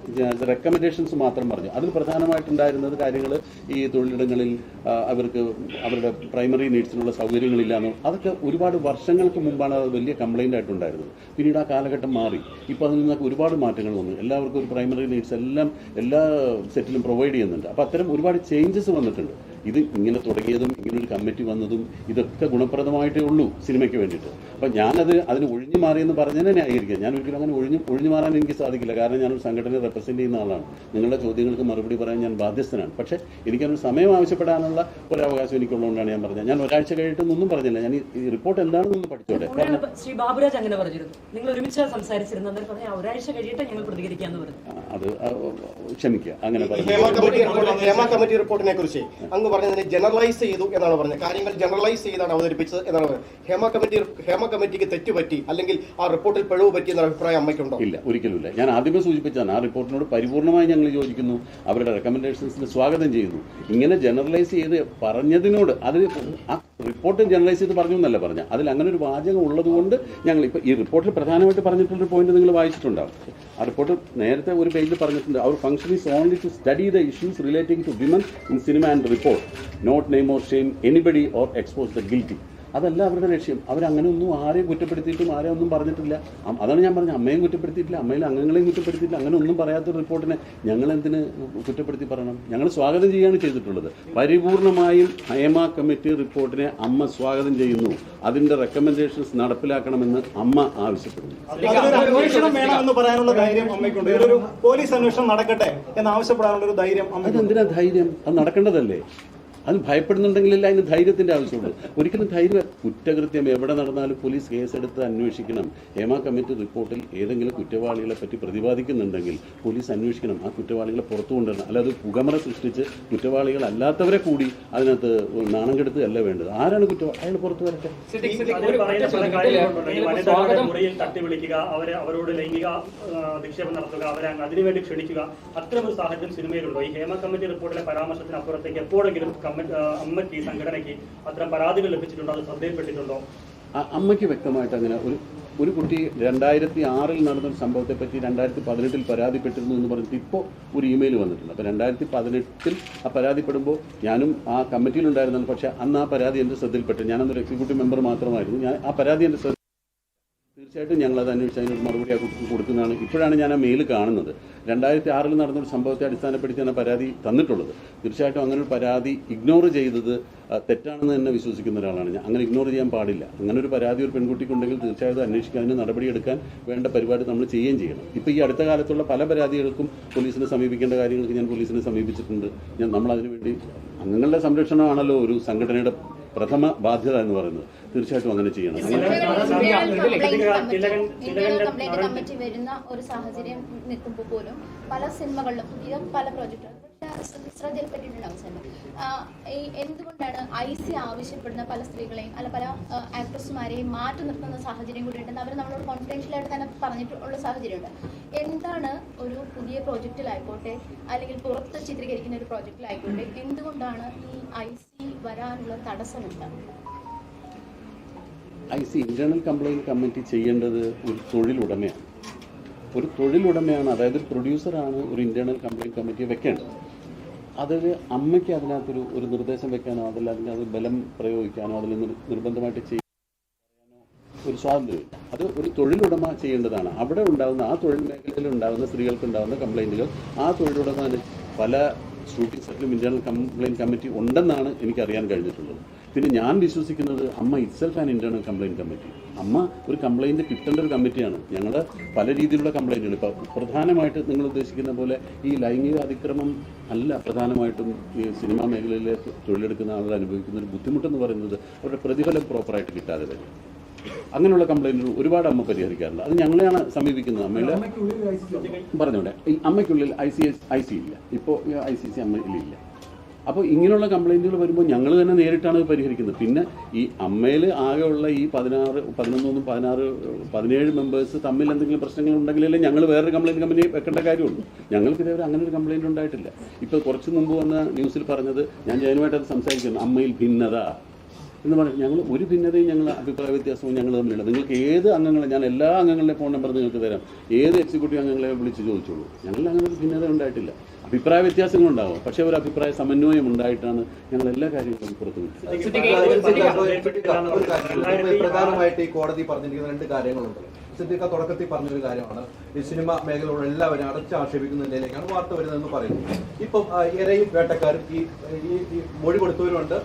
റെക്കമെൻഡേഷൻസ് മാത്രം പറഞ്ഞു. അതിൽ പ്രധാനമായിട്ടുണ്ടായിരുന്നത് കാര്യങ്ങൾ ഈ തൊഴിലിടങ്ങളിൽ അവർക്ക് അവരുടെ പ്രൈമറി നീഡ്സിനുള്ള സൗകര്യങ്ങളില്ലാന്നോ, അതൊക്കെ ഒരുപാട് വർഷങ്ങൾക്ക് മുമ്പാണ് അത് വലിയ കംപ്ലൈൻ്റ് ആയിട്ടുണ്ടായിരുന്നത്. പിന്നീട് ആ കാലഘട്ടം മാറി. ഇപ്പോൾ അതിൽ നിന്നൊക്കെ ഒരുപാട് മാറ്റങ്ങൾ വന്നു. എല്ലാവർക്കും ഒരു പ്രൈമറി നീഡ്സ് എല്ലാം എല്ലാ സെറ്റിലും പ്രൊവൈഡ് ചെയ്യുന്നുണ്ട്. അപ്പോൾ അത്തരം ഒരുപാട് ചേഞ്ചസ് വന്നിട്ടുണ്ട്. ഇത് ഇങ്ങനെ തുടങ്ങിയതും ഇങ്ങനൊരു കമ്മിറ്റി വന്നതും ഇതൊക്കെ ഗുണപ്രദമായിട്ടേ ഉള്ളൂ സിനിമയ്ക്ക് വേണ്ടിയിട്ട്. അപ്പം അതിന് ഒഴിഞ്ഞു മാറിയെന്ന് പറഞ്ഞതിനെ ന്യായീകരിക്കുക. ഞാൻ ഒരിക്കലും അങ്ങനെ ഒഴിഞ്ഞു മാറാൻ എനിക്ക് സാധിക്കില്ല. കാരണം ഞാനൊരു സംഘടനയെ റെപ്രസെൻറ്റ് ചെയ്യുന്ന ആളാണ്. നിങ്ങളുടെ ചോദ്യങ്ങൾക്ക് മറുപടി പറയാൻ ഞാൻ ബാധ്യസ്ഥനാണ്. പക്ഷേ എനിക്കൊരു സമയം ആവശ്യപ്പെടാനുള്ള ഒരു അവകാശം എനിക്കുള്ളതുകൊണ്ടാണ് ഞാൻ പറഞ്ഞത്. ഞാൻ ഒരാഴ്ച കഴിഞ്ഞിട്ടൊന്നും പറഞ്ഞില്ല. ഞാൻ ഈ റിപ്പോർട്ട് എന്താണെന്നൊന്ന് പഠിച്ചോട്ടെ. ശ്രീ ബാബുരാജ് അങ്ങനെ പറഞ്ഞിരുന്നു. നിങ്ങൾ ഒരുമിച്ച് സംസാരിച്ചിരുന്നു. അന്നേരം പറഞ്ഞാൽ ഒരാഴ്ച കഴിയിട്ട് ഞങ്ങൾ പ്രതികരിക്കാമെന്ന് പറഞ്ഞു. അത് ക്ഷമിക്കുക, അങ്ങനെ പറഞ്ഞു. ഹേമ കമ്മിറ്റി റിപ്പോർട്ടിനെ കുറിച്ച് അങ്ങ് പറഞ്ഞതിനെ ജനറലൈസ് ചെയ്തു എന്നാണ് പറഞ്ഞത്. കാര്യങ്ങൾ ജനറലൈസ് ചെയ്താണ് അവതരിപ്പിച്ചത് എന്നാണ് പറഞ്ഞത്. ഹേമ കമ്മിറ്റിക്ക് തെറ്റുപറ്റി അല്ലെങ്കിൽ ആ റിപ്പോർട്ടിൽ പിഴവ് പറ്റി എന്ന അഭിപ്രായം അമ്മയ്ക്കുണ്ടോ? ഇല്ല, ഒരിക്കലുമില്ല. ഞാൻ ആദ്യമേ സൂചിപ്പിച്ചതാണ്, ആ റിപ്പോർട്ടിനോട് പരിപൂർണമായി ഞങ്ങൾ യോജിക്കുന്നു. അവരുടെ റെക്കമെൻഡേഷൻസിന് സ്വാഗതം ചെയ്യുന്നു. ഇങ്ങനെ ജനറലൈസ് ചെയ്ത് പറഞ്ഞതിനോട് അത് ആ റിപ്പോർട്ട് ജനറലൈസ് ചെയ്ത് പറഞ്ഞു എന്നല്ല പറഞ്ഞ, അതിൽ അങ്ങനെ ഒരു വാചകം ഉള്ളതുകൊണ്ട് ഞങ്ങൾ ഇപ്പോൾ ഈ റിപ്പോർട്ടിൽ പ്രധാനമായിട്ട് പറഞ്ഞിട്ടുള്ളൊരു പോയിന്റ് നിങ്ങൾ വായിച്ചിട്ടുണ്ടാവും. ആ റിപ്പോർട്ട് നേരത്തെ ഒരു പേജിൽ പറഞ്ഞിട്ടുണ്ട്. അവർ function is only to study the issues relating to women in cinema and report, not name or shame anybody or expose the guilty. അതല്ല അവരുടെ ലക്ഷ്യം. അവരങ്ങനെ ഒന്നും ആരെയും കുറ്റപ്പെടുത്തിയിട്ടും ആരെയും ഒന്നും പറഞ്ഞിട്ടില്ല. അതാണ് ഞാൻ പറഞ്ഞത്. അമ്മയും കുറ്റപ്പെടുത്തിയിട്ടില്ല, അമ്മയിലെ അംഗങ്ങളെയും കുറ്റപ്പെടുത്തിയിട്ടില്ല. അങ്ങനെ ഒന്നും പറയാത്ത റിപ്പോർട്ടിനെ ഞങ്ങൾ എന്തിന് കുറ്റപ്പെടുത്തി പറയണം? ഞങ്ങൾ സ്വാഗതം ചെയ്യുകയാണ് ചെയ്തിട്ടുള്ളത്. പരിപൂർണമായും ഹേമ കമ്മിറ്റി റിപ്പോർട്ടിനെ അമ്മ സ്വാഗതം ചെയ്യുന്നു. അതിന്റെ റെക്കമെൻഡേഷൻസ് നടപ്പിലാക്കണമെന്ന് അമ്മ ആവശ്യപ്പെടുന്നു. അന്വേഷണം വേണമെന്ന് പറയാനുള്ള ധൈര്യം അമ്മയ്ക്കുണ്ട്. ഒരു പോലീസ് അന്വേഷണം നടക്കട്ടെ എന്ന് ആവശ്യപ്പെടാനുള്ള ഒരു ധൈര്യം അതെന്തിനാ ധൈര്യം? അത് നടക്കേണ്ടതല്ലേ? അത് ഭയപ്പെടുന്നുണ്ടെങ്കിലല്ല അതിന് ധൈര്യത്തിൻ്റെ ആവശ്യമുള്ളൂ. ഒരിക്കലും കുറ്റകൃത്യം എവിടെ നടന്നാലും പോലീസ് കേസെടുത്ത് അന്വേഷിക്കണം. ഹേമ കമ്മിറ്റി റിപ്പോർട്ടിൽ ഏതെങ്കിലും കുറ്റവാളികളെ പറ്റി പ്രതിപാദിക്കുന്നുണ്ടെങ്കിൽ പോലീസ് അന്വേഷിക്കണം. ആ കുറ്റവാളികളെ പുറത്തു കൊണ്ടുവരണം. അല്ലാതെ പുകമറ സൃഷ്ടിച്ച് കുറ്റവാളികളല്ലാത്തവരെ കൂടി അതിനകത്ത് നാണം കെടുത്തുകയല്ല വേണ്ടത്. ആരാണ് കുറ്റവാളി? അയാൾ പുറത്തു വരട്ടെ. തട്ടി വിളിക്കുക, അവരോട് ലൈംഗിക അധിക്ഷേപം നടത്തുക, അവരെ അതിനുവേണ്ടി ക്ഷണിക്കുക, അത്തരമൊരു സാഹചര്യം സിനിമയിലുണ്ടോ? ഈ ഹേമ കമ്മിറ്റി റിപ്പോർട്ടിലെ പരാമർശത്തിനപ്പുറത്തേക്ക് എപ്പോഴെങ്കിലും അമ്മയ്ക്ക് ഈ സംഘടനയ്ക്ക് അത്തരം പരാതികൾ ലഭിച്ചിട്ടുണ്ടോ? അത് ശ്രദ്ധയിൽപ്പെട്ടിട്ടുണ്ടോ? അമ്മയ്ക്ക് വ്യക്തമായിട്ട് അങ്ങനെ ഒരു കുട്ടി 2006 നടന്നൊരു സംഭവത്തെ പറ്റി 2018 പരാതിപ്പെട്ടിരുന്നു എന്ന് പറഞ്ഞിട്ട് ഇപ്പോൾ ഒരു ഇമെയിൽ വന്നിട്ടുണ്ട്. അപ്പോൾ 2018 ആ പരാതിപ്പെടുമ്പോൾ ഞാനും ആ കമ്മിറ്റിയിലുണ്ടായിരുന്നല്ലോ. പക്ഷേ അന്ന് ആ പരാതി എൻ്റെ ശ്രദ്ധയിൽപ്പെട്ടു. ഞാനന്നൊരു എക്സിക്യൂട്ടീവ് മെമ്പർ മാത്രമായിരുന്നു. ഞാൻ ആ പരാതി എൻ്റെ ശ്രദ്ധ തീർച്ചയായിട്ടും ഞങ്ങളത് അന്വേഷിച്ച് അതിനൊരു മറുപടി കൊടുക്കുന്നതാണ്. ഇപ്പോഴാണ് ഞാൻ ആ മെയിൽ കാണുന്നത്. 2006 നടന്നൊരു സംഭവത്തെ അടിസ്ഥാനപ്പെടുത്തിയാണ് പരാതി തന്നിട്ടുള്ളത്. തീർച്ചയായിട്ടും അങ്ങനെ ഒരു പരാതി ഇഗ്നോർ ചെയ്തത് തെറ്റാണെന്ന് തന്നെ വിശ്വസിക്കുന്ന ഒരാളാണ് ഞാൻ. അങ്ങനെ ഇഗ്നോർ ചെയ്യാൻ പാടില്ല. അങ്ങനെ ഒരു പരാതി ഒരു പെൺകുട്ടിക്കുണ്ടെങ്കിൽ തീർച്ചയായിട്ടും അന്വേഷിക്കാൻ, അതിന് നടപടിയെടുക്കാൻ വേണ്ട പരിപാടി നമ്മൾ ചെയ്യുകയും ചെയ്യണം. ഇപ്പോൾ ഈ അടുത്ത കാലത്തുള്ള പല പരാതികൾക്കും പോലീസിനെ സമീപിക്കേണ്ട കാര്യങ്ങൾക്ക് ഞാൻ പോലീസിനെ സമീപിച്ചിട്ടുണ്ട്. നമ്മൾ അതിനുവേണ്ടി അംഗങ്ങളുടെ സംരക്ഷണമാണല്ലോ ഒരു സംഘടനയുടെ പ്രഥമ ബാധ്യത എന്ന് പറയുന്നത്. തീർച്ചയായിട്ടും അങ്ങനെ ചെയ്യണം. കമ്മിറ്റി വരുന്ന ഒരു സാഹചര്യം നിൽക്കുമ്പോൾ പോലും പല സിനിമകളിലും പുതിയ പല പ്രോജക്റ്റുകളും ശ്രദ്ധയിൽപ്പെട്ടിട്ടുണ്ടാവും. എന്തുകൊണ്ടാണ് IC ആവശ്യപ്പെടുന്ന പല സ്ത്രീകളെയും അല്ല പല ആക്ട്രസ്മാരെയും മാറ്റി നിർത്തുന്ന സാഹചര്യം കൂടി ഉണ്ടെന്ന് അവർ നമ്മളോട് കോൺഫിഡൻഷ്യലായിട്ട് തന്നെ പറഞ്ഞിട്ടുള്ള സാഹചര്യമുണ്ട്. എന്താണ് ഒരു പുതിയ പ്രോജക്റ്റിലായിക്കോട്ടെ അല്ലെങ്കിൽ പുറത്ത് ചിത്രീകരിക്കുന്ന ഒരു പ്രോജക്റ്റിലായിക്കോട്ടെ എന്തുകൊണ്ടാണ് ഈ IC വരാനുള്ള തടസ്സമുണ്ട്? IC ഇന്റേണൽ കംപ്ലയിന്റ് കമ്മിറ്റി ചെയ്യേണ്ടത് ഒരു തൊഴിലുടമയാണ്. ഒരു തൊഴിലുടമയാണ്, അതായത് ഒരു പ്രൊഡ്യൂസറാണ് ഒരു ഇന്റേണൽ കംപ്ലയിന്റ് കമ്മിറ്റിയെ വെക്കേണ്ടത്. അതൊരു അമ്മയ്ക്ക് അതിനകത്തൊരു നിർദ്ദേശം വെക്കാനോ അതിനകത്ത് ബലം പ്രയോഗിക്കാനോ അതിൽ നിർബന്ധമായിട്ട് ചെയ്യാനോ ഒരു സ്വാതന്ത്ര്യമില്ല. അത് ഒരു തൊഴിലുടമ ചെയ്യേണ്ടതാണ്. അവിടെ ഉണ്ടാകുന്ന ആ തൊഴിൽ മേഖലയിൽ ഉണ്ടാകുന്ന സ്ത്രീകൾക്കുണ്ടാകുന്ന കംപ്ലയിൻറ്റുകൾ ആ തൊഴിലുടമ പല ഷൂട്ടിംഗ് സെറ്റിലും ഇന്റേണൽ കംപ്ലയിന്റ് കമ്മിറ്റി ഉണ്ടെന്നാണ് എനിക്കറിയാൻ കഴിഞ്ഞിട്ടുള്ളത്. പിന്നെ ഞാൻ വിശ്വസിക്കുന്നത് അമ്മ itself an internal complaint committee. അമ്മ ഒരു കംപ്ലയിന്റ് കിട്ടേണ്ട ഒരു കമ്മിറ്റിയാണ്. ഞങ്ങളുടെ പല രീതിയിലുള്ള കംപ്ലയിന്റുകൾ ഇപ്പോൾ പ്രധാനമായിട്ട് നിങ്ങൾ ഉദ്ദേശിക്കുന്ന പോലെ ഈ ലൈംഗിക അതിക്രമം അല്ല പ്രധാനമായിട്ടും ഈ സിനിമാ മേഖലയിലെ തൊഴിലെടുക്കുന്ന ആളുകൾ അനുഭവിക്കുന്ന ഒരു ബുദ്ധിമുട്ടെന്ന് പറയുന്നത് അവരുടെ പ്രതിഫലം പ്രോപ്പറായിട്ട് കിട്ടാതെ വരും. അങ്ങനെയുള്ള കംപ്ലയിന്റുകൾ ഒരുപാട് അമ്മ പരിഹരിക്കാറുണ്ട്. അത് ഞങ്ങളെയാണ് സമീപിക്കുന്നത്. അമ്മയുടെ പറഞ്ഞോട്ടെ, ഈ അമ്മയ്ക്കുള്ളിൽ IC ഇല്ല. ഇപ്പോൾ ICC അമ്മയിലില്ല. അപ്പോൾ ഇങ്ങനെയുള്ള കംപ്ലൈൻറ്റുകൾ വരുമ്പോൾ ഞങ്ങൾ തന്നെ നേരിട്ടാണ് ഇത് പരിഹരിക്കുന്നത്. പിന്നെ ഈ അമ്മയിൽ ആകെയുള്ള ഈ 17 മെമ്പേഴ്സ് തമ്മിൽ എന്തെങ്കിലും പ്രശ്നങ്ങൾ ഉണ്ടെങ്കിലല്ലേ ഞങ്ങൾ വേറൊരു കംപ്ലൈൻറ്റ് കമ്പനി വെക്കേണ്ട കാര്യമുള്ളൂ. ഞങ്ങൾക്ക് ഇതേവരെ അങ്ങനെ ഒരു കംപ്ലൈൻറ്റ് ഉണ്ടായിട്ടില്ല. ഇപ്പോൾ കുറച്ച് മുമ്പ് വന്ന ന്യൂസിൽ പറഞ്ഞത്, ഞാൻ ജയനുമായിട്ട് അത് സംസാരിക്കുന്നു, അമ്മയിൽ ഭിന്നത എന്ന് പറയും. ഞങ്ങൾ ഒരു ഭിന്നതയും ഞങ്ങൾ അഭിപ്രായ വ്യത്യാസവും ഞങ്ങൾ തമ്മിലുള്ള, നിങ്ങൾക്ക് ഏത് അംഗങ്ങളെ, ഞാൻ എല്ലാ അംഗങ്ങളുടെ ഫോൺ നമ്പർ നിങ്ങൾക്ക് തരാം, ഏത് എക്സിക്യൂട്ടീവ് അംഗങ്ങളെ വിളിച്ച് ചോദിച്ചോളൂ. ഞങ്ങളിൽ അങ്ങനെ ഒരു ഭിന്നത ഉണ്ടായിട്ടില്ല. അഭിപ്രായ വ്യത്യാസങ്ങളുണ്ടാവും, പക്ഷേ ഒരു അഭിപ്രായ സമന്വയം ഉണ്ടായിട്ടാണ് ഞങ്ങൾ എല്ലാ കാര്യങ്ങളും പുറത്തു വിട്ടത്. പ്രധാനമായിട്ട് ഈ കോടതി പറഞ്ഞിരിക്കുന്ന 2 കാര്യങ്ങളുണ്ട്. സിദ്ദിഖ തുടക്കത്തിൽ പറഞ്ഞൊരു കാര്യമാണ്, ഈ സിനിമ മേഖലയുള്ള എല്ലാവരും അടച്ചാക്ഷേപിക്കുന്ന നിലയിലേക്കാണ് വാർത്ത വരുന്നതെന്ന് പറയുന്നു. ഇപ്പം ഇരയും വേട്ടക്കാരും ഈ മൊഴി കൊടുത്തവരുമുണ്ട്,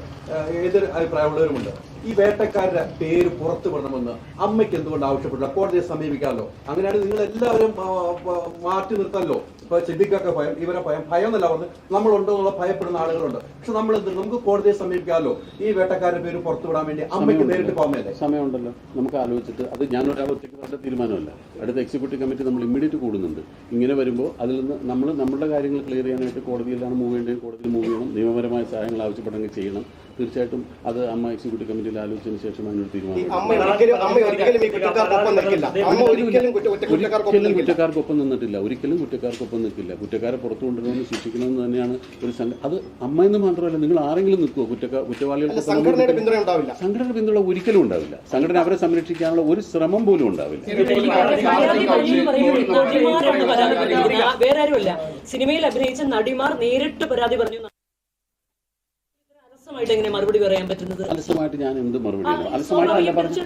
ഏതൊരു അഭിപ്രായമുള്ളവരുമുണ്ട്. ഈ വേട്ടക്കാരുടെ പേര് പുറത്തു വിടണമെന്ന് അമ്മയ്ക്ക് എന്തുകൊണ്ട് ആവശ്യപ്പെട്ടില്ല? കോടതിയെ സമീപിക്കാമല്ലോ. അങ്ങനെയാണെങ്കിൽ നിങ്ങൾ എല്ലാവരും മാറ്റി നിർത്തല്ലോ. ഇപ്പൊ സിദ്ദിഖൊക്കെ ഭയം, ഇവരെ ഭയം എന്നല്ല പറഞ്ഞ് നമ്മളുണ്ടോ എന്നുള്ള ഭയപ്പെടുന്ന ആളുകളുണ്ട്. പക്ഷെ നമ്മൾ നമുക്ക് കോടതിയെ സമീപിക്കാമല്ലോ. ഈ വേട്ടക്കാരുടെ പേര് പുറത്തു വിടാൻ വേണ്ടി അമ്മയ്ക്ക് നേരിട്ട് പോകാമല്ലേ? സമയമുണ്ടല്ലോ, നമുക്ക് ആലോചിച്ചിട്ട്. അത് ഞാനൊരാൾ ഒറ്റയ്ക്ക് പറഞ്ഞ തീരുമാനമല്ല. അടുത്ത എക്സിക്യൂട്ടീവ് കമ്മിറ്റി നമ്മൾ ഇമ്മീഡിയറ്റ് കൂടുന്നുണ്ട്. ഇങ്ങനെ വരുമ്പോൾ അതിൽ നിന്ന് നമ്മുടെ കാര്യങ്ങൾ ക്ലിയർ ചെയ്യാനായിട്ട് കോടതിയിലാണ് മൂവ് ചെയ്യേണ്ടത്. കോടതിയിൽ മൂവ് ചെയ്യണം, നിയമപരമായ സഹായങ്ങൾ ആവശ്യപ്പെട്ടെങ്കിൽ ചെയ്യണം. തീർച്ചയായിട്ടും അത് അമ്മ എക്സിക്യൂട്ടീവ് കമ്മിറ്റിയിൽ ആലോചിച്ചതിന് ശേഷം അതിനൊരു തീരുമാനം. ഒരിക്കലും കുറ്റക്കാർക്കൊപ്പം നിന്നിട്ടില്ല, ഒരിക്കലും കുറ്റക്കാർക്കൊപ്പം നിൽക്കില്ല. കുറ്റക്കാരെ പുറത്തു കൊണ്ടുവരുമെന്ന് ശിക്ഷിക്കണമെന്ന് തന്നെയാണ് ഒരു അത് അമ്മയെന്ന് മാത്രമല്ല, നിങ്ങൾ ആരെങ്കിലും നിൽക്കുമോ കുറ്റവാളികൾക്ക്? സംഘടനയുടെ പിന്തുണ ഒരിക്കലും ഉണ്ടാവില്ല. സംഘടന അവരെ സംരക്ഷിക്കാനുള്ള ഒരു ശ്രമം പോലും ഉണ്ടാവില്ല. വേറെ ആരുമല്ല, സിനിമയിൽ അഭിനയിച്ച നടിമാർ നേരിട്ട് പരാതി പറഞ്ഞു. എങ്ങനെ മറുപടി പറയാൻ പറ്റുന്നത്? അലസമായിട്ട് ഞാൻ എന്ത് മറുപടി? അലസമായിട്ടല്ല പറഞ്ഞു.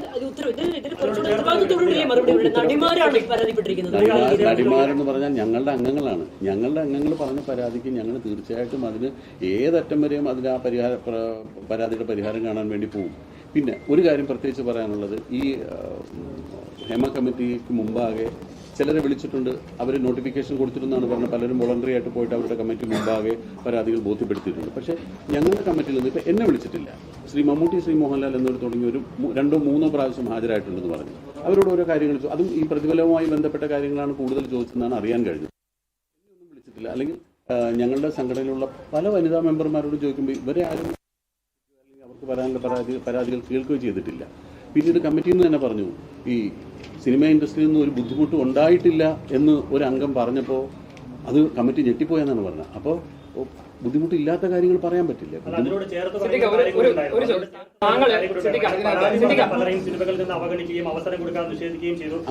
നടിമാരെന്ന് പറഞ്ഞാൽ ഞങ്ങളുടെ അംഗങ്ങളാണ്. ഞങ്ങളുടെ അംഗങ്ങൾ പറഞ്ഞ പരാതിക്ക് ഞങ്ങൾ തീർച്ചയായിട്ടും അതിന് ഏതറ്റം വരെയും അതിന് ആ പരാതിയുടെ പരിഹാരം കാണാൻ വേണ്ടി പോകും. പിന്നെ ഒരു കാര്യം പ്രത്യേകിച്ച് പറയാനുള്ളത്, ഈ ഹേമ കമ്മിറ്റിക്ക് മുമ്പാകെ ചിലരെ വിളിച്ചിട്ടുണ്ട്, അവർ നോട്ടിഫിക്കേഷൻ കൊടുത്തിരുന്നാണ് പറഞ്ഞത്. പലരും വോളണ്ടറി ആയിട്ട് പോയിട്ട് അവരുടെ കമ്മിറ്റി മുമ്പാകെ പരാതികൾ ബോധ്യപ്പെടുത്തിയിട്ടുണ്ട്. പക്ഷേ ഞങ്ങളുടെ കമ്മിറ്റിയിൽ നിന്ന് ഇപ്പോൾ എന്നെ വിളിച്ചിട്ടില്ല. ശ്രീ മമ്മൂട്ടി, ശ്രീ മോഹൻലാൽ എന്നിവർ തുടങ്ങി ഒരു 2-3 പ്രാവശ്യം ഹാജരായിട്ടുണ്ടെന്ന് പറഞ്ഞു. അവരോട് ഓരോ കാര്യങ്ങൾ, അതും ഈ പ്രതിഫലവുമായി ബന്ധപ്പെട്ട കാര്യങ്ങളാണ് കൂടുതൽ ചോദിച്ചതെന്നാണ് അറിയാൻ കഴിഞ്ഞത്. ഒന്നും വിളിച്ചിട്ടില്ല. അല്ലെങ്കിൽ ഞങ്ങളുടെ സംഘടനയിലുള്ള പല വനിതാ മെമ്പർമാരോട് ചോദിക്കുമ്പോൾ ഇവരെ ആരും അവർക്ക് വരാനുള്ള പരാതികൾ കേൾക്കുകയോ ചെയ്തിട്ടില്ല. പിന്നീട് കമ്മിറ്റിയിൽ നിന്ന് തന്നെ പറഞ്ഞു, ഈ സിനിമ ഇൻഡസ്ട്രിയിൽ നിന്ന് ഒരു ബുദ്ധിമുട്ടും ഉണ്ടായിട്ടില്ല എന്ന് ഒരു അംഗം പറഞ്ഞപ്പോൾ അത് കമ്മിറ്റി ഞെട്ടിപ്പോയെന്നാണ് പറഞ്ഞത്. അപ്പോൾ ബുദ്ധിമുട്ടില്ലാത്ത കാര്യങ്ങൾ പറയാൻ പറ്റില്ല.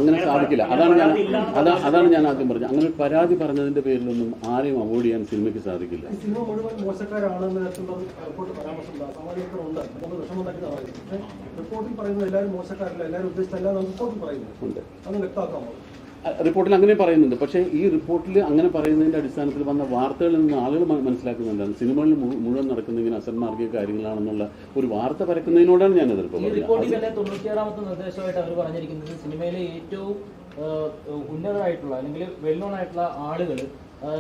അങ്ങനെ സാധിക്കില്ല. അതാണ് ഞാൻ ആദ്യം പറഞ്ഞത്. അങ്ങനെ പരാതി പറഞ്ഞതിന്റെ പേരിലൊന്നും ആരെയും അവോയ്ഡ് ചെയ്യാൻ സിനിമയ്ക്ക് സാധിക്കില്ല. റിപ്പോർട്ടിൽ അങ്ങനെ പറയുന്നുണ്ട്. പക്ഷേ ഈ റിപ്പോർട്ടിൽ അങ്ങനെ പറയുന്നതിന്റെ അടിസ്ഥാനത്തിൽ വന്ന വാർത്തകളിൽ നിന്ന് ആളുകൾ മനസ്സിലാക്കുന്നുണ്ടാണ് സിനിമകളിൽ മുഴുവൻ നടക്കുന്ന ഇങ്ങനെ അസന്മാർഗിക കാര്യങ്ങളാണെന്നുള്ള ഒരു വാർത്ത പരക്കുന്നതിനോടാണ് ഞാൻ എതിർക്കുന്നത്. റിപ്പോർട്ടിൽ 96ാമത്തെ നിർദ്ദേശമായിട്ട് അവർ പറഞ്ഞിരിക്കുന്നത് സിനിമയിലെ ഏറ്റവും ഉന്നതരായിട്ടുള്ള അല്ലെങ്കിൽ വെൽ നോൺ ആയിട്ടുള്ള ആളുകൾ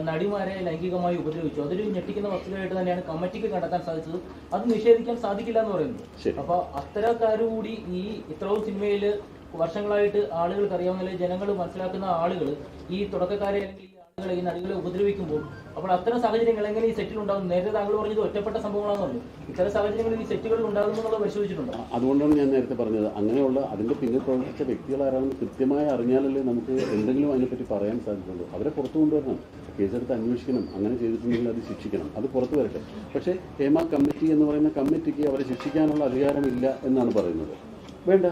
നടിമാരെ ലൈംഗികമായി ഉപദ്രവിച്ചു. അതൊരു ഞെട്ടിക്കുന്ന വസ്തുതയായിട്ട് തന്നെയാണ് കമ്മിറ്റിക്ക് കണ്ടെത്താൻ സാധിച്ചത്. അത് നിഷേധിക്കാൻ സാധിക്കില്ല എന്ന് പറയുന്നത്. അപ്പൊ അത്തരക്കാരുകൂടി ഈ ഇത്രയും സിനിമയിൽ വർഷങ്ങളായിട്ട് ആളുകൾക്ക് അറിയാവുന്ന ജനങ്ങൾ മനസ്സിലാക്കുന്ന ആളുകൾ ഈ തുടക്കക്കാരെ അല്ലെങ്കിൽ ഈ ആളുകളെ ഈ നടികളെ ഉപദ്രവിക്കുമ്പോൾ അപ്പോൾ അത്തരം സാഹചര്യങ്ങൾ എങ്ങനെ ഈ സെറ്റിൽ ഉണ്ടാകും? നേരത്തെ താങ്കൾ പറഞ്ഞത് ഒറ്റപ്പെട്ട സംഭവങ്ങളാണെന്ന് പറഞ്ഞു. ഇത്തരം സാഹചര്യങ്ങളിൽ ഈ സെറ്റുകളിൽ ഉണ്ടാകുമെന്നുള്ളത് പരിശോധിച്ചിട്ടുണ്ട്. അതുകൊണ്ടാണ് ഞാൻ നേരത്തെ പറഞ്ഞത്, അങ്ങനെയുള്ള അതിന്റെ പിന്നിൽ പ്രവർത്തിച്ച വ്യക്തികൾ ആരാണെന്ന് കൃത്യമായി അറിഞ്ഞാലല്ലേ നമുക്ക് എന്തെങ്കിലും അതിനെപ്പറ്റി പറയാൻ സാധിക്കുള്ളൂ. അവരെ പുറത്തു കൊണ്ടുവരണം, കേസെടുത്ത് അന്വേഷിക്കണം, അങ്ങനെ ചെയ്തിട്ടുണ്ടെങ്കിൽ അത് ശിക്ഷിക്കണം, അത് പുറത്തു വരട്ടെ. പക്ഷേ ഹേമ കമ്മിറ്റി എന്ന് പറയുന്ന കമ്മിറ്റിക്ക് അവരെ ശിക്ഷിക്കാനുള്ള അധികാരമില്ല എന്നാണ് പറയുന്നത്. വേണ്ട,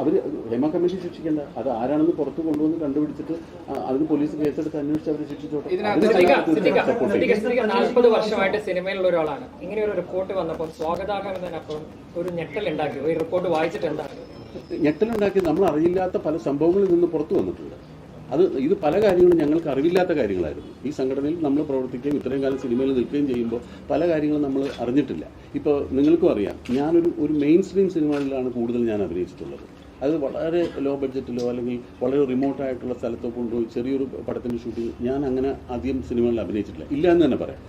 അവർ ഹേമ കമ്മിറ്റി ശിക്ഷിക്കേണ്ട, അത് ആരാണെന്ന് പുറത്ത് കൊണ്ടുവന്ന് കണ്ടുപിടിച്ചിട്ട് അതിന് പോലീസ് കേസെടുത്ത് അന്വേഷിച്ച് അവരെ ശിക്ഷിച്ചോട്ടെ. 40 വർഷമായിട്ട് സിനിമയിലുള്ള ഒരാളാണ്. ഇങ്ങനെ ഒരു റിപ്പോർട്ട് വന്നപ്പോൾ സ്വാഗതാർഹമെന്നതിനപ്പുറം ഒരു ഞെട്ടലുണ്ടാക്കി. ഈ റിപ്പോർട്ട് വായിച്ചിട്ട് എന്താണ് ഞെട്ടലുണ്ടാക്കി? നമ്മൾ അറിയില്ലാത്ത പല സംഭവങ്ങളിൽ നിന്ന് പുറത്തു വന്നിട്ടുണ്ട്. ഇത് പല കാര്യങ്ങളും ഞങ്ങൾക്ക് അറിവില്ലാത്ത കാര്യങ്ങളായിരുന്നു. ഈ സംഘടനയിൽ നമ്മൾ പ്രവർത്തിക്കുകയും ഇത്രയും കാലം സിനിമയിൽ നിൽക്കുകയും ചെയ്യുമ്പോൾ പല കാര്യങ്ങളും നമ്മൾ അറിഞ്ഞിട്ടില്ല. ഇപ്പോൾ നിങ്ങൾക്കും അറിയാം, ഞാനൊരു മെയിൻ സ്ട്രീം സിനിമകളിലാണ് കൂടുതൽ ഞാൻ അഭിനയിച്ചിട്ടുള്ളത്. അത് വളരെ ലോ ബഡ്ജറ്റിലോ അല്ലെങ്കിൽ വളരെ റിമോട്ടായിട്ടുള്ള സ്ഥലത്തോ കൊണ്ടുപോയി ചെറിയൊരു പടത്തിൻ്റെ ഷൂട്ടിങ് ഞാൻ അങ്ങനെ അധികം സിനിമകളിൽ അഭിനയിച്ചിട്ടില്ല, ഇല്ല എന്ന് തന്നെ പറയാം.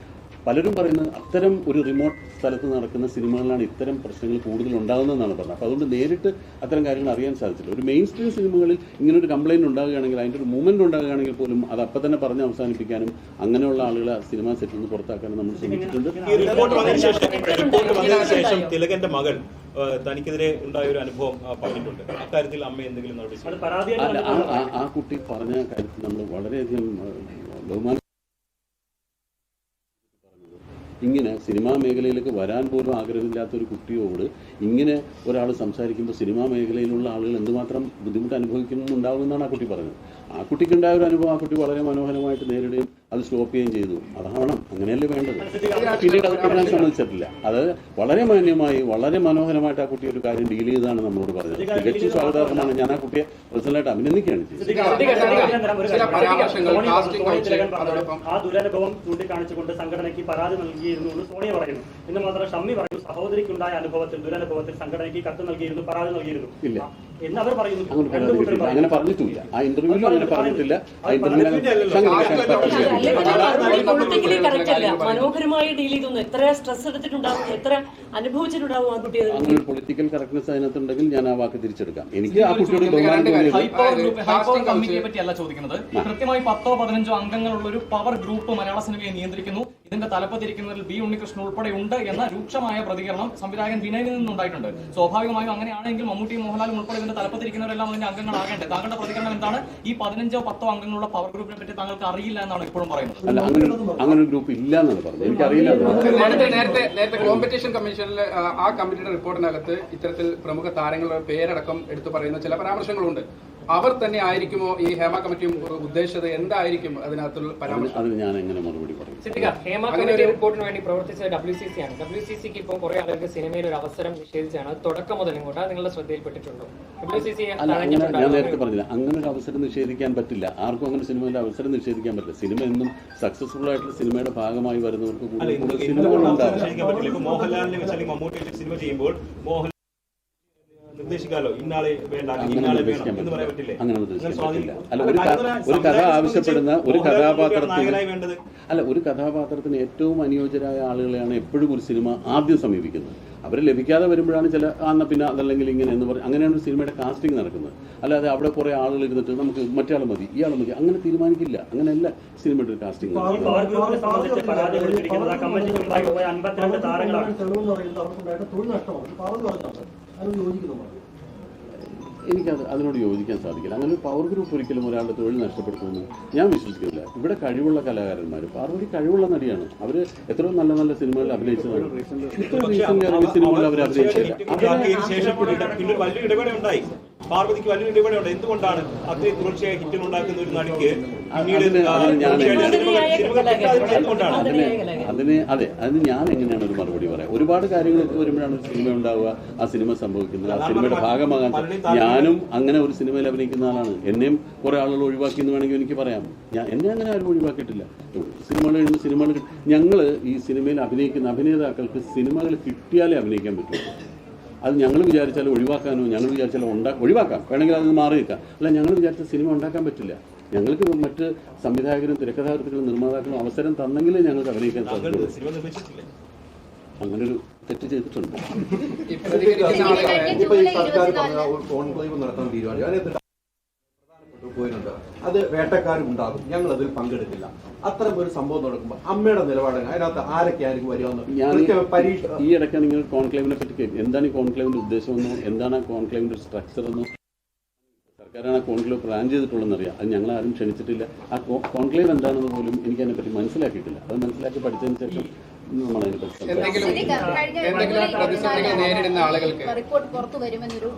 പലരും പറയുന്നത് അത്തരം ഒരു റിമോട്ട് സ്ഥലത്ത് നടക്കുന്ന സിനിമകളിലാണ് ഇത്തരം പ്രശ്നങ്ങൾ കൂടുതൽ ഉണ്ടാകുന്നതെന്നാണ് പറഞ്ഞത്. അപ്പോൾ അതുകൊണ്ട് നേരിട്ട് അത്തരം കാര്യങ്ങൾ അറിയാൻ സാധിച്ചില്ല. ഒരു മെയിൻ സ്ട്രീം സിനിമകളിൽ ഇങ്ങനൊരു കംപ്ലയിൻറ്റ് ഉണ്ടാകുകയാണെങ്കിൽ, അതിൻ്റെ ഒരു മൂവ്മെൻറ്റ് ഉണ്ടാകുകയാണെങ്കിൽ പോലും അത് അപ്പം തന്നെ പറഞ്ഞ് അവസാനിപ്പിക്കാനും അങ്ങനെയുള്ള ആളുകളെ സിനിമാ സെറ്റിൽ നിന്ന് പുറത്താക്കാനും നമ്മൾ ശ്രമിച്ചിട്ടുണ്ട്. ഈ റിപ്പോർട്ട് വന്നതിന് ശേഷം തിലകന്റെ മകൾ തനിക്കെതിരെ ഉണ്ടായ ഒരു അനുഭവം പറഞ്ഞിട്ടുണ്ട്. അക്കാര്യത്തിൽ അമ്മ എന്തെങ്കിലും നടപടി? അല്ല, ആ കുട്ടി പറഞ്ഞ കാര്യത്തിൽ നമ്മൾ വളരെയധികം ബഹുമാനം. ഇങ്ങനെ സിനിമാ മേഖലയിലേക്ക് വരാൻ പോലും ആഗ്രഹമില്ലാത്ത ഒരു കുട്ടിയോട് ഇങ്ങനെ ഒരാൾ സംസാരിക്കുമ്പോൾ സിനിമാ മേഖലയിലുള്ള ആളുകൾ എന്തുമാത്രം ബുദ്ധിമുട്ട് അനുഭവിക്കുന്നുണ്ടാവുമെന്നാണ് ആ കുട്ടി പറഞ്ഞത്. ആ കുട്ടിക്കുണ്ടായ ഒരു അനുഭവം ആ കുട്ടി വളരെ മനോഹരമായിട്ട് നേരിടുകയും അത് സ്റ്റോപ്പ് ചെയ്യുകയും ചെയ്തു. അതാവണം, അങ്ങനെയല്ലേ വേണ്ടത്. പിന്നീട് അത് തുടരാൻ സമ്മതിച്ചിട്ടില്ല. അത് വളരെ മാന്യമായി വളരെ മനോഹരമായിട്ട് ആ കുട്ടി ഒരു കാര്യം ഡീൽ ചെയ്താണ് നമ്മളോട് പറഞ്ഞത്. തികച്ചും സ്വാഗതാർഹമാണ്. ഞാൻ ആ കുട്ടിയെ പേഴ്സണലായിട്ട് അഭിനന്ദിക്കുകയാണ് ചെയ്തത്. ആ ദുരനുഭവം ചൂണ്ടിക്കാണിച്ചുകൊണ്ട് സംഘടനയ്ക്ക് പരാതി നൽകിയിരുന്നു സോണിയ പറയുന്നു. എന്ന് മാത്രം ഷമ്മി പറഞ്ഞു, സഹോദരിക്കുണ്ടായ അനുഭവത്തിൽ ദുരനുഭവത്തിൽ സംഘടനയ്ക്ക് കത്ത് നൽകിയിരുന്നു, പരാതി നൽകിയിരുന്നു ഇല്ല എന്ന് അവർ പറയുന്നു. അങ്ങനെ പറഞ്ഞിട്ടില്ല. ആ ഇന്റർവ്യൂവിലും അങ്ങനെ പറഞ്ഞിട്ടില്ല. ആ പൊളിറ്റിക്കലി കറക്റ്റ് അല്ല. മനോഹരമായി ഡീൽ ചെയ്തു. എത്ര സ്ട്രെസ് എടുത്തിട്ടുണ്ടാവും, എത്ര അനുഭവിച്ചിട്ടുണ്ടാവും ആ കുട്ടി. അങ്ങനെ പൊളിറ്റിക്കൽ കറക്റ്റ്നെസ് അതിനകത്തുണ്ടെങ്കിൽ ഞാൻ ആ വാക്ക് തിരിച്ചെടുക്കാം. എനിക്ക് ആ കുട്ടിയോട് ബഹുമാനം കമ്മിറ്റിയെ പറ്റിയല്ല ചോദിക്കുന്നത്. കൃത്യമായി 10-15 അംഗങ്ങളുള്ള ഒരു പവർ ഗ്രൂപ്പ് മലയാള സിനിമയെ നിയന്ത്രിക്കുന്നു. ഇതിന്റെ തലപ്പത്തിരിക്കുന്നതിൽ ബി ഉണ്ണികൃഷ്ണൻ ഉൾപ്പെടെ ഉണ്ട് എന്ന രൂക്ഷമായ പ്രതികരണം സംവിധായകൻ വിനയിൽ നിന്നുണ്ടായിട്ടുണ്ട്. സ്വാഭാവികമായും അങ്ങനെയാണെങ്കിൽ മമ്മൂട്ടി, മോഹൻലാലും ഉൾപ്പെടെ ഇതിന്റെ തലപ്പത്തിരിക്കുന്നവരെല്ലാം അതിന്റെ അംഗങ്ങളാകേണ്ടത്. താങ്കളുടെ പ്രതികരണം എന്താണ്? ഈ 15-10 അംഗങ്ങളുള്ള പവർ ഗ്രൂപ്പിനെ പറ്റി താങ്കൾക്ക് അറിയില്ല എന്നാണ് ഇപ്പോഴും പറയുന്നത്. അല്ല, അങ്ങനെ ഒരു ഗ്രൂപ്പ് ഇല്ല എന്നാണ് പറഞ്ഞത്. എനിക്കറിയില്ല. നേരത്തെ കോമ്പറ്റീഷൻ കമ്മീഷനിൽ ആ കമ്മിറ്റിയുടെ റിപ്പോർട്ടിനകത്ത് ഇത്തരത്തിൽ പ്രമുഖ താരങ്ങളുടെ പേരടക്കം എടുത്തു പറയുന്ന ചില പരാമർശങ്ങളുണ്ട്. അവർ തന്നെ ആയിരിക്കുമോ ഈ ഹേമ കമ്മിറ്റി ഉദ്ദേശിച്ചത്? എന്തായിരിക്കും അതിനകത്തുള്ള പരാമർശം? അതിന് ഞാൻ എങ്ങനെ മറുപടി പറയും? ഹേമ കമ്മിറ്റി റിപ്പോർട്ടിന് വേണ്ടി പ്രവർത്തിച്ച WCC ആണ്. WCCക്ക് ഇപ്പോൾ കുറെ ആളുകൾക്ക് സിനിമയിൽ ഒരു അവസരം നിഷേധിച്ചാണ്. തുടക്കം മുതൽ ഇങ്ങോട്ട് നിങ്ങളുടെ ശ്രദ്ധയിൽപ്പെട്ടിട്ടുണ്ടോ? WCC ഞാൻ നേരത്തെ പറഞ്ഞില്ല, അങ്ങനെ ഒരു അവസരം നിഷേധിക്കാൻ പറ്റില്ല. ആർക്കും അങ്ങനെ സിനിമയുടെ അവസരം നിഷേധിക്കാൻ പറ്റില്ല. സിനിമ എന്നും സക്സസ്ഫുൾ ആയിട്ടുള്ള സിനിമയുടെ ഭാഗമായി വരുന്നവർക്ക് കൂടുതൽ സിനിമകളുണ്ടാവും. മോഹൻലാലിനെ വെച്ചാൽ മമ്മൂട്ടി സിനിമ ചെയ്യുമ്പോൾ മോഹൻ നിർദ്ദേശിക്കാലോ, ഇന്നാളെ വേണ്ട, ഇന്നാളെ വേണം എന്ന് പറയാൻ പറ്റില്ലേ? അങ്ങനെ നിർദ്ദേശിക്കില്ല. അല്ല, ഒരു കഥ ആവശ്യപ്പെടുന്ന ഒരു കഥാപാത്രത്തിന് ഒരു കഥാപാത്രത്തിന് ഏറ്റവും അനുയോജ്യരായ ആളുകളെയാണ് എപ്പോഴും ഒരു സിനിമ ആദ്യം സമീപിക്കുന്നത്. അവർ ലഭിക്കാതെ വരുമ്പോഴാണ് ചില പിന്നെ അതല്ലെങ്കിൽ ഇങ്ങനെ എന്ന് പറയും. അങ്ങനെയാണ് ഒരു സിനിമയുടെ കാസ്റ്റിംഗ് നടക്കുന്നത്. അല്ലാതെ അവിടെ കുറെ ആളുകൾ ഇരുന്നിട്ട് നമുക്ക് മറ്റേ ആൾ മതി, ഇയാൾ മതി, അങ്ങനെ തീരുമാനിക്കില്ല. അങ്ങനെയല്ല സിനിമയുടെ ഒരു കാസ്റ്റിംഗ്. എനിക്കത് അതിനോട് യോജിക്കാൻ സാധിക്കില്ല. അങ്ങനെ ഒരു പവർ ഗ്രൂപ്പ് ഒരിക്കലും ഒരാളുടെ തൊഴിൽ നഷ്ടപ്പെടുത്തുമെന്ന് ഞാൻ വിശ്വസിക്കുന്നില്ല. ഇവിടെ കഴിവുള്ള കലാകാരന്മാർ, പാർവതി കഴിവുള്ള നടിയാണ്. അവർ എത്രയോ നല്ല നല്ല സിനിമകളിൽ അഭിനയിച്ചതാണ്. സിനിമകളിൽ അവർ അഭിനയിച്ചില്ല. പിന്നെ വലിയ ഇടപെടലുണ്ടായി, പാർവതിക്ക് വലിയ ഇടപെടലുണ്ട്. എന്തുകൊണ്ടാണ് അത്രയും തുടർച്ചയായി ഹിറ്റുണ്ടാക്കുന്ന ഒരു നടിക്ക് അതിന് ഞാൻ എങ്ങനെയാണ് ഒരു മറുപടി പറയാം? ഒരുപാട് കാര്യങ്ങളൊക്കെ വരുമ്പോഴാണ് ഒരു സിനിമ ഉണ്ടാവുക, ആ സിനിമ സംഭവിക്കുന്നത്, ആ സിനിമയുടെ ഭാഗമാകാൻ. ഞാനും അങ്ങനെ ഒരു സിനിമയിൽ അഭിനയിക്കുന്ന ആളാണ്. എന്നെയും കുറെ ആളുകൾ ഒഴിവാക്കി എന്ന് വേണമെങ്കിൽ എനിക്ക് പറയാം. എന്നെ അങ്ങനെ ആരും ഒഴിവാക്കിയിട്ടില്ല. സിനിമകൾ ഞങ്ങൾ ഈ സിനിമയിൽ അഭിനയിക്കുന്ന അഭിനേതാക്കൾക്ക് സിനിമകൾ കിട്ടിയാലേ അഭിനയിക്കാൻ പറ്റുള്ളൂ. അത് ഞങ്ങൾ വിചാരിച്ചാലും ഒഴിവാക്കാനോ ഞങ്ങൾ വിചാരിച്ചാലും ഒഴിവാക്കാം, വേണമെങ്കിൽ അത് മാറി നിൽക്കാം. അല്ല, ഞങ്ങൾ വിചാരിച്ച സിനിമ ഉണ്ടാക്കാൻ പറ്റില്ല. ഞങ്ങൾക്ക് മറ്റ് സംവിധായകരും തിരക്കഥാകൃത്തുക്കളും നിർമ്മാതാക്കളും അവസരം തന്നെങ്കിലേ ഞങ്ങൾക്ക് അഭിനയിക്കാൻ സാധിക്കുള്ളൂ. അങ്ങനൊരു തെറ്റ് ചെയ്തിട്ടുണ്ട്. ഇപ്പൊ ഈ സർക്കാർ പറഞ്ഞ കോൺക്ലേവ് നടത്താൻ തീരുമാനിച്ചു. പോയിട്ടുണ്ട്. അത് വേട്ടക്കാരും ഉണ്ടാകും, ഞങ്ങൾ അതിൽ പങ്കെടുക്കില്ല. അത്തരം ഒരു സംഭവം നടക്കുമ്പോൾ അമ്മയുടെ നിലപാട് അതിനകത്ത് ആരൊക്കെയായിരിക്കും വരുമെന്ന് പരീക്ഷ. ഈ ഇടയ്ക്ക് നിങ്ങൾ കോൺക്ലേവിനെ പറ്റി കേൾക്കും. എന്താണ് ഈ കോൺക്ലേവിന്റെ ഉദ്ദേശമെന്നോ എന്താണ് ആ കോൺക്ലേവിന്റെ സ്ട്രക്ചർ എന്നോ സർക്കാരാണ് ആ കോൺക്ലേവ് പ്ലാൻ ചെയ്തിട്ടുള്ളതെന്ന് അറിയാം. അത് ഞങ്ങളാരും ക്ഷണിച്ചിട്ടില്ല. ആ കോൺക്ലേവ് എന്താണെന്ന് പോലും എനിക്ക് അതിനെപ്പറ്റി മനസ്സിലാക്കിയിട്ടില്ല. അത് മനസ്സിലാക്കി പഠിച്ചതിന് ശേഷം നേരിടുന്ന ആളുകൾക്ക് റിപ്പോർട്ട് പുറത്തു വരുമെന്നൊരു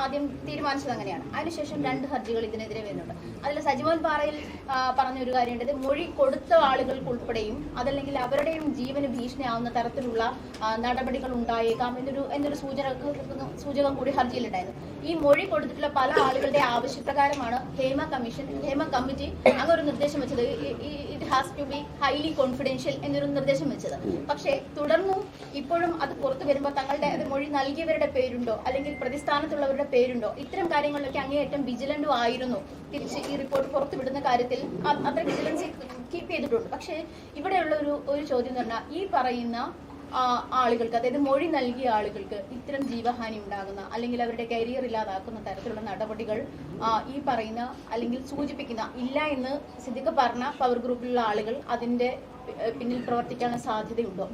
ആദ്യം തീരുമാനിച്ചത് അങ്ങനെയാണ്. അതിനുശേഷം 2 ഹർജികൾ ഇതിനെതിരെ വരുന്നുണ്ട്. അതിൽ സജിമോൻ പാറയിൽ പറഞ്ഞൊരു കാര്യമുണ്ട്, മൊഴി കൊടുത്ത ആളുകൾക്ക് ഉൾപ്പെടെയും അതല്ലെങ്കിൽ അവരുടെയും ജീവന് ഭീഷണിയാവുന്ന തരത്തിലുള്ള നടപടികൾ ഉണ്ടായേക്കാം എന്നൊരു സൂചകം കൂടി ഹർജിയിലുണ്ടായിരുന്നു. ഈ മൊഴി കൊടുത്തിട്ടുള്ള പല ആളുകളുടെ ആവശ്യപ്രകാരമാണ് ഹേമ കമ്മിറ്റി അങ്ങൊരു നിർദ്ദേശം വെച്ചത്. It has to be highly confidential എന്നൊരു നിർദ്ദേശം വെച്ചത്. പക്ഷേ തുടർന്നും ഇപ്പോഴും അത് പുറത്തു വരുമ്പോൾ തങ്ങളുടെ മൊഴി നൽകിയവരുടെ പേരുണ്ടോ അല്ലെങ്കിൽ പ്രതിസ്ഥാനത്തുള്ളവരുടെ പേരുണ്ടോ, ഇത്തരം കാര്യങ്ങളിലൊക്കെ അങ്ങേയറ്റം വിജിലന്റും ആയിരുന്നു. തിരിച്ച് ഈ റിപ്പോർട്ട് പുറത്തുവിടുന്ന കാര്യത്തിൽ അത്ര വിജിലൻസ് കീപ്പ് ചെയ്തിട്ടുണ്ട്. പക്ഷേ ഇവിടെയുള്ള ഒരു ചോദ്യം എന്ന് പറഞ്ഞാൽ ഈ പറയുന്ന ആളുകൾക്ക്, അതായത് മൊഴി നൽകിയ ആളുകൾക്ക് ഇത്തരം ജീവഹാനി ഉണ്ടാകുന്ന അല്ലെങ്കിൽ അവരുടെ കരിയർ ഇല്ലാതാക്കുന്ന തരത്തിലുള്ള നടപടികൾ ഈ പറയുന്ന അല്ലെങ്കിൽ സൂചിപ്പിക്കുന്ന ഇല്ല എന്ന് സിദ്ദിഖ് പറഞ്ഞ പവർ ഗ്രൂപ്പിലുള്ള ആളുകൾ അതിന്റെ പിന്നിൽ പ്രവർത്തിക്കാനുള്ള സാധ്യതയുണ്ടോ?